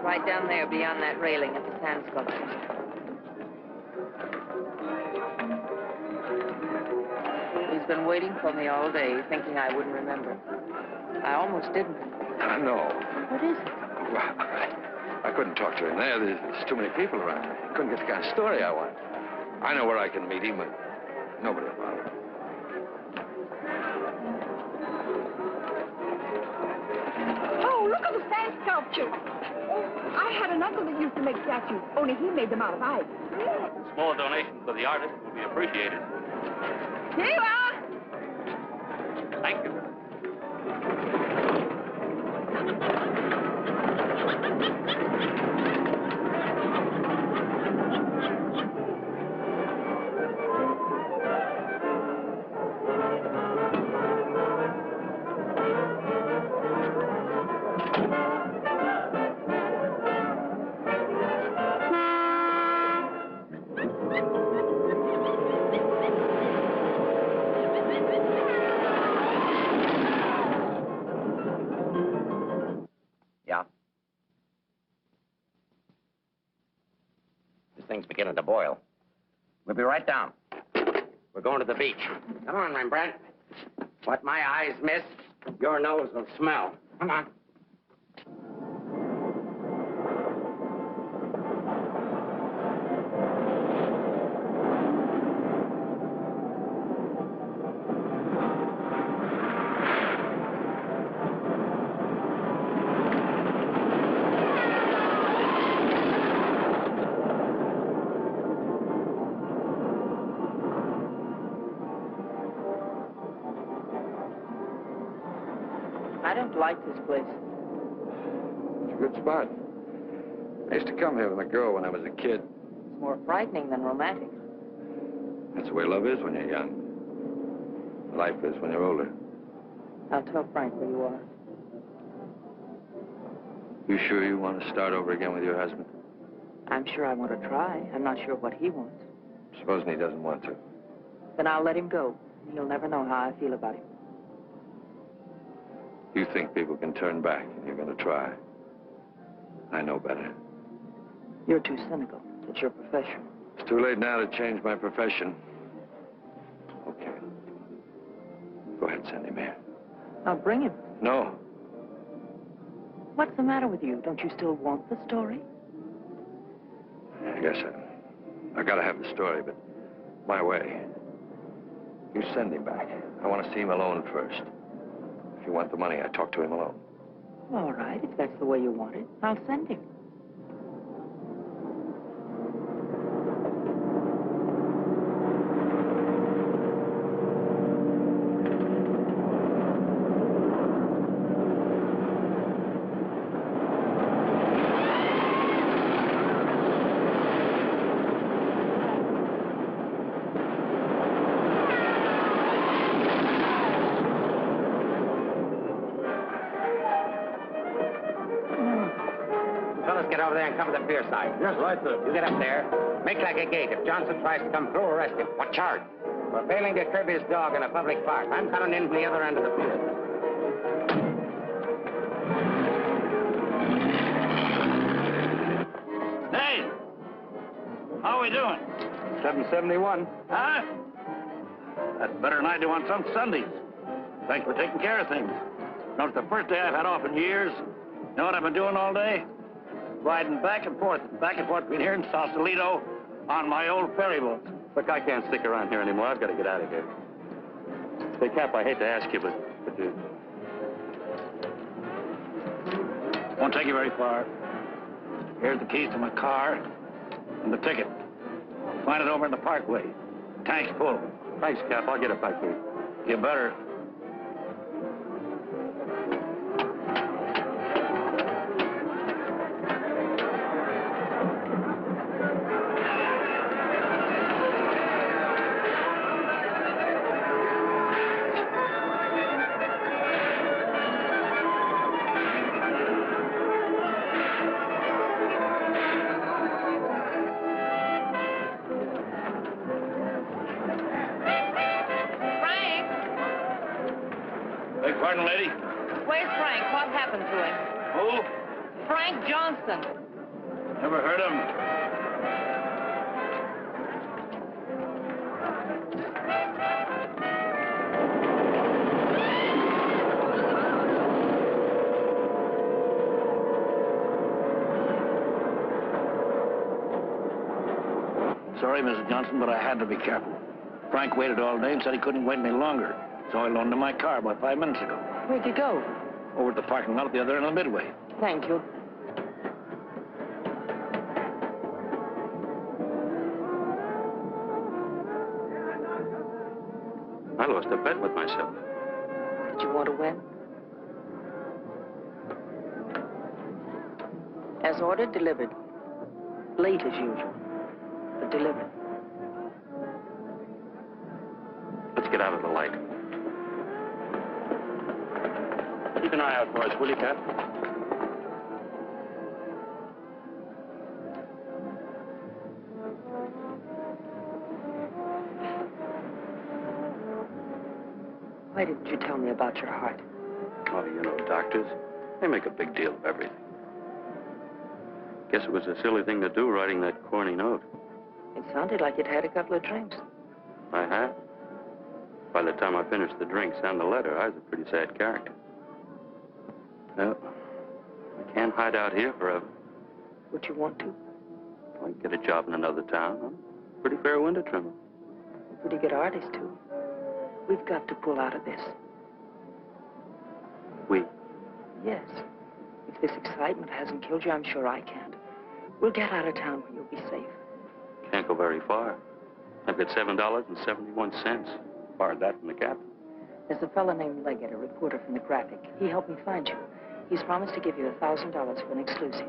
Right down there beyond that railing at the sand sculpture. He's been waiting for me all day, thinking I wouldn't remember. I almost didn't. No. What is it? I couldn't talk to him there. There's too many people around. I couldn't get the kind of story I want. I know where I can meet him, but nobody about it. Oh, look at the sand sculpture. I had an uncle that used to make statues, only he made them out of ice. A small donation for the artist will be appreciated. Here you are. Thank you. Yeah? This thing's beginning to boil. We'll be right down. We're going to the beach. Come on, Rembrandt. What my eyes miss, your nose will smell. Come on. I don't like this place. It's a good spot. I used to come here with a girl when I was a kid. It's more frightening than romantic. That's the way love is when you're young. Life is when you're older. I'll tell Frank where you are. You sure you want to start over again with your husband? I'm sure I want to try. I'm not sure what he wants. Supposing he doesn't want to. Then I'll let him go. He'll never know how I feel about him. You think people can turn back, and you're going to try. I know better. You're too cynical. It's your profession. It's too late now to change my profession. Okay. Go ahead, send him here. I'll bring him. No. What's the matter with you? Don't you still want the story? I guess I gotta have the story, but my way. You send him back. I want to see him alone first. If you want the money, I talk to him alone. All right, if that's the way you want it, I'll send him. get over there and cover the pier side. Yes, right, sir. You get up there. Make like a gate. If Johnson tries to come through, arrest him. What charge? For failing to curb his dog in a public park. I'm coming in from the other end of the pier. Hey! How are we doing? 771. Huh? That's better than I do on some Sundays. Thanks for taking care of things. You know, it's the first day I've had off in years. You know what I've been doing all day? Riding back and forth between here and Sausalito on my old ferry boat. Look, I can't stick around here anymore. I've got to get out of here. Say, Cap, I hate to ask you, but Won't take you very far. Here's the keys to my car and the ticket. Find it over in the parkway. Tank's full. Thanks, Cap. I'll get it back to you. You better. Pardon, lady? Where's Frank? What happened to him? Who? Frank Johnson. Never heard of him. Sorry, Mrs. Johnson, but I had to be careful. Frank waited all day and said he couldn't wait any longer. So I loaned him my car about 5 minutes ago. Where'd you go? Over at the parking lot at the other end of the Midway. Thank you. I lost a bet with myself. Did you want to win? As ordered, delivered. Late as usual, but delivered. Let's get out of the light. Keep an eye out for us, will you, Cap? Why didn't you tell me about your heart? Oh, you know, doctors, they make a big deal of everything. Guess it was a silly thing to do, writing that corny note. It sounded like you'd had a couple of drinks. I had. By the time I finished the drinks and the letter, I was a pretty sad character. Well, I can't hide out here forever. Would you want to? I can get a job in another town. I'm a pretty fair window trimmer. Pretty good artist, too. We've got to pull out of this. We? Yes. If this excitement hasn't killed you, I'm sure I can't. We'll get out of town where you'll be safe. Can't go very far. I've got $7.71. Borrowed that from the captain. There's a fellow named Leggett, a reporter from the Graphic. He helped me find you. He's promised to give you $1,000 for an exclusive.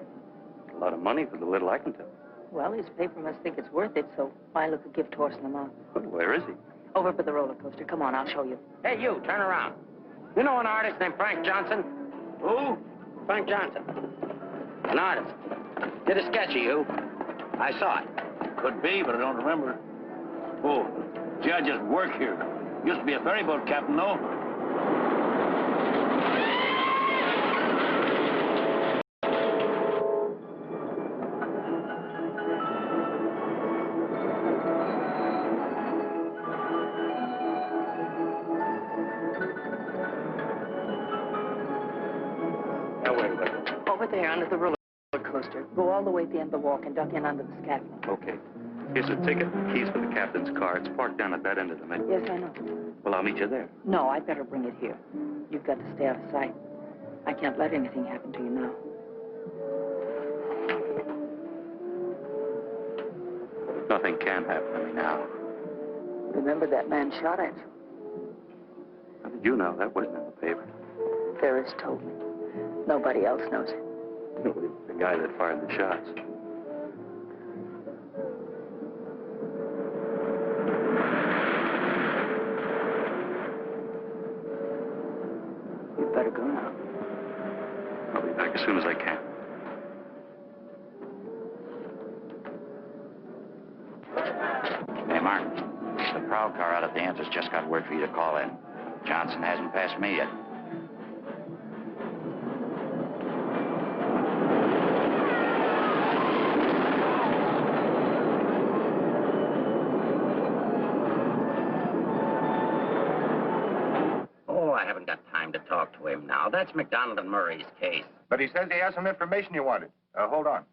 A lot of money for the little I can tell. Well, his paper must think it's worth it, so why look a gift horse in the mouth? But where is he? Over by the roller coaster. Come on, I'll show you. Hey, you, turn around. You know an artist named Frank Johnson? Who? Frank Johnson. An artist. Did a sketch of you. I saw it. Could be, but I don't remember. Oh, gee, I just work here. Used to be a ferry boat captain, though. Now, wait. Over there, under the roller coaster. Go all the way at the end of the walk and duck in under the scaffolding. Okay. Here's a ticket, keys for the captain's car. It's parked down at that end of the Midway. Yes, I know. Well, I'll meet you there. No, I'd better bring it here. You've got to stay out of sight. I can't let anything happen to you now. Nothing can happen to me now. Remember that man shot at you? How did you know? That wasn't in the paper. Ferris told me. Nobody else knows it. No, it's the guy that fired the shots. You'd better go now. I'll be back as soon as I can. but the aunt has just got word for you to call in. Johnson hasn't passed me yet. Oh, I haven't got time to talk to him now. That's McDonald and Murray's case. But he says he has some information you wanted. Hold on.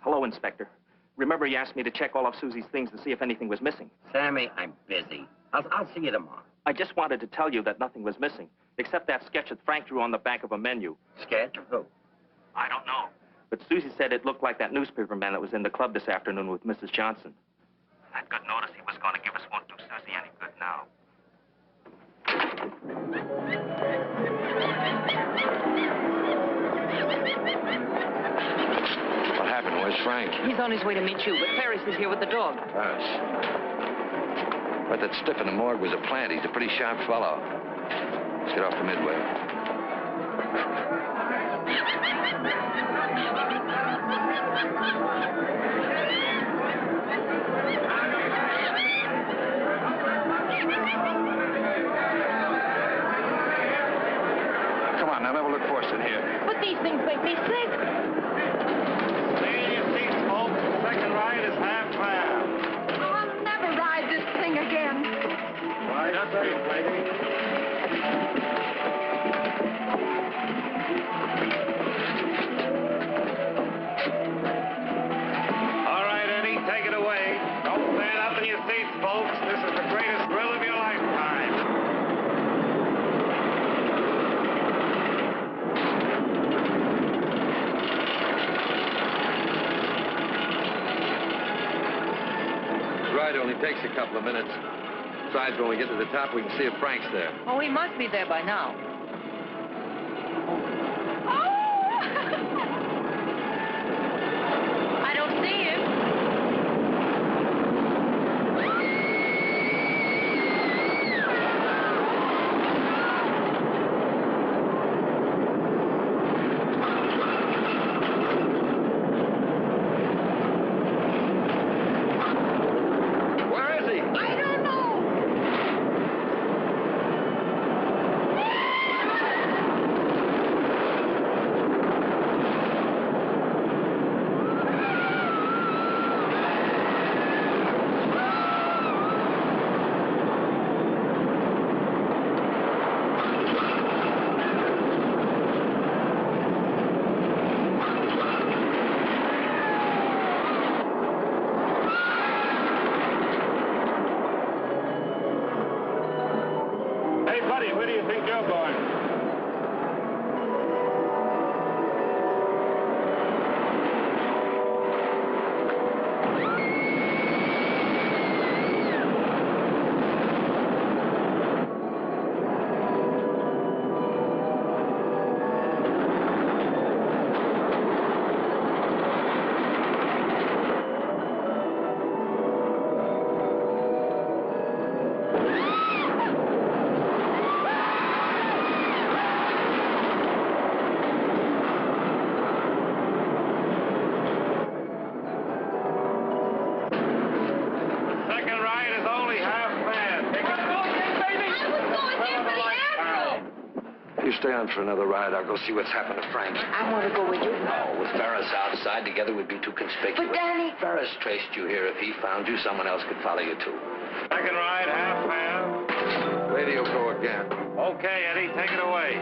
Hello, Inspector. Remember you asked me to check all of Susie's things to see if anything was missing? Sammy, I'm busy. I'll see you tomorrow. I just wanted to tell you that nothing was missing, except that sketch that Frank drew on the back of a menu. Sketch of who? I don't know. But Susie said it looked like that newspaper man that was in the club this afternoon with Mrs. Johnson. I'd got notice he was going to give us won't do Susie any good now. What happened? Where's Frank? He's on his way to meet you, but Ferris is here with the dog. Ferris. But that stiff in the morgue was a plant. He's a pretty sharp fellow. Let's get off the Midway. Come on, now, never look for us in here. But these things make me sick. Stay in your seats, folks. The second ride is half fare. I'll never ride this thing again. Ride up, lady. All right, Eddie, take it away. Don't stand up in your seats, folks. This is the greatest thrill of your lifetime. The ride only takes a couple of minutes. Besides, when we get to the top, we can see if Frank's there. Oh, he must be there by now. I don't see him. Where is he? I don't know. Hey, buddy, where do you think you're going? Second ride is only half fare. Take it You stay on for another ride. I'll go see what's happened to Frank. I want to go with you. No, with Ferris outside, together we'd be too conspicuous. But, Danny... Ferris traced you here. If he found you, someone else could follow you, too. Second ride, half fare. Radio go again. Okay, Eddie, take it away.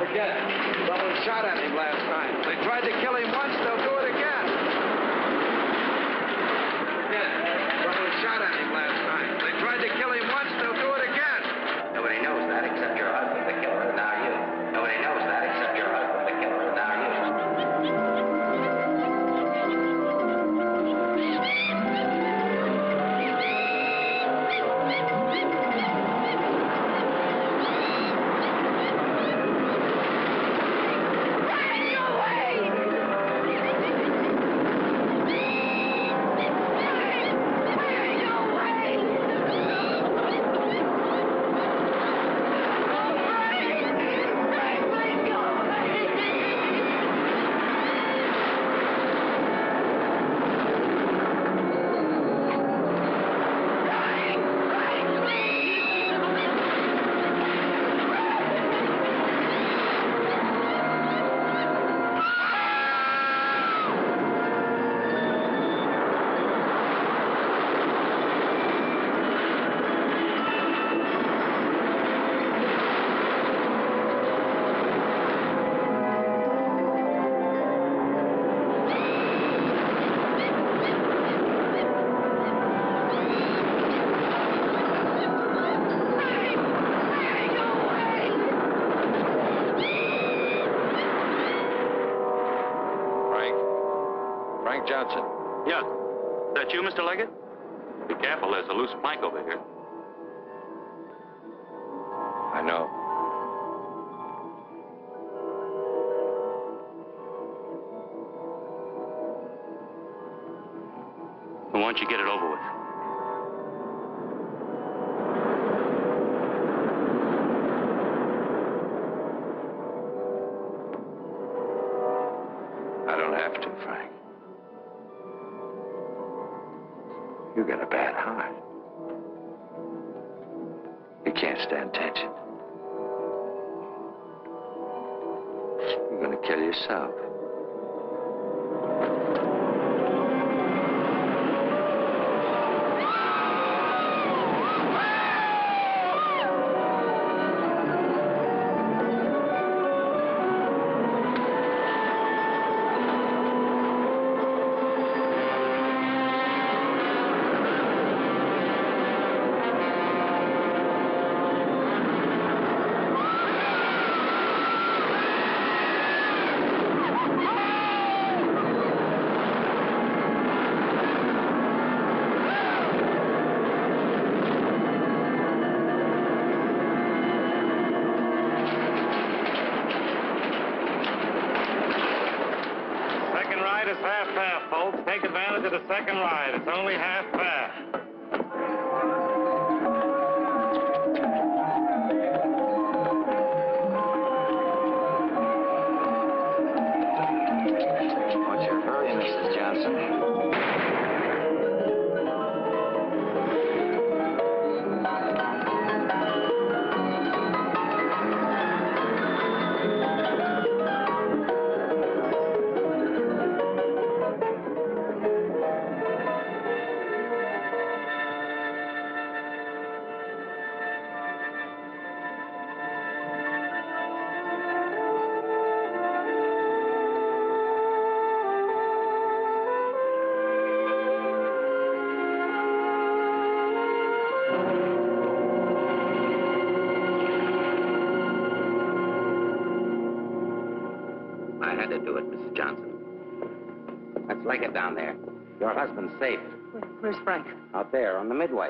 Forget it. Someone shot at him last night. They tried to kill him once, they'll do it again. Forget it. Someone shot at him last night. They tried to kill him once, they'll do it again. Nobody knows that except your husband, the killer, and now you. Nobody knows that except your husband, the killer, and now you. Run your way! Frank Johnson. Yes. Is that you, Mr. Leggett? Be careful, there's a loose plank over here. I know. Why don't you get it over with? I don't have to, Frank. You got a bad heart. You can't stand tension. You're gonna kill yourself. Take advantage of the second ride. It's only half fare. What's your hurry, Mrs. Johnson? I had to do it, Mrs. Johnson. That's Leggett down there. Your husband's safe. Where's Frank? Out there on the midway.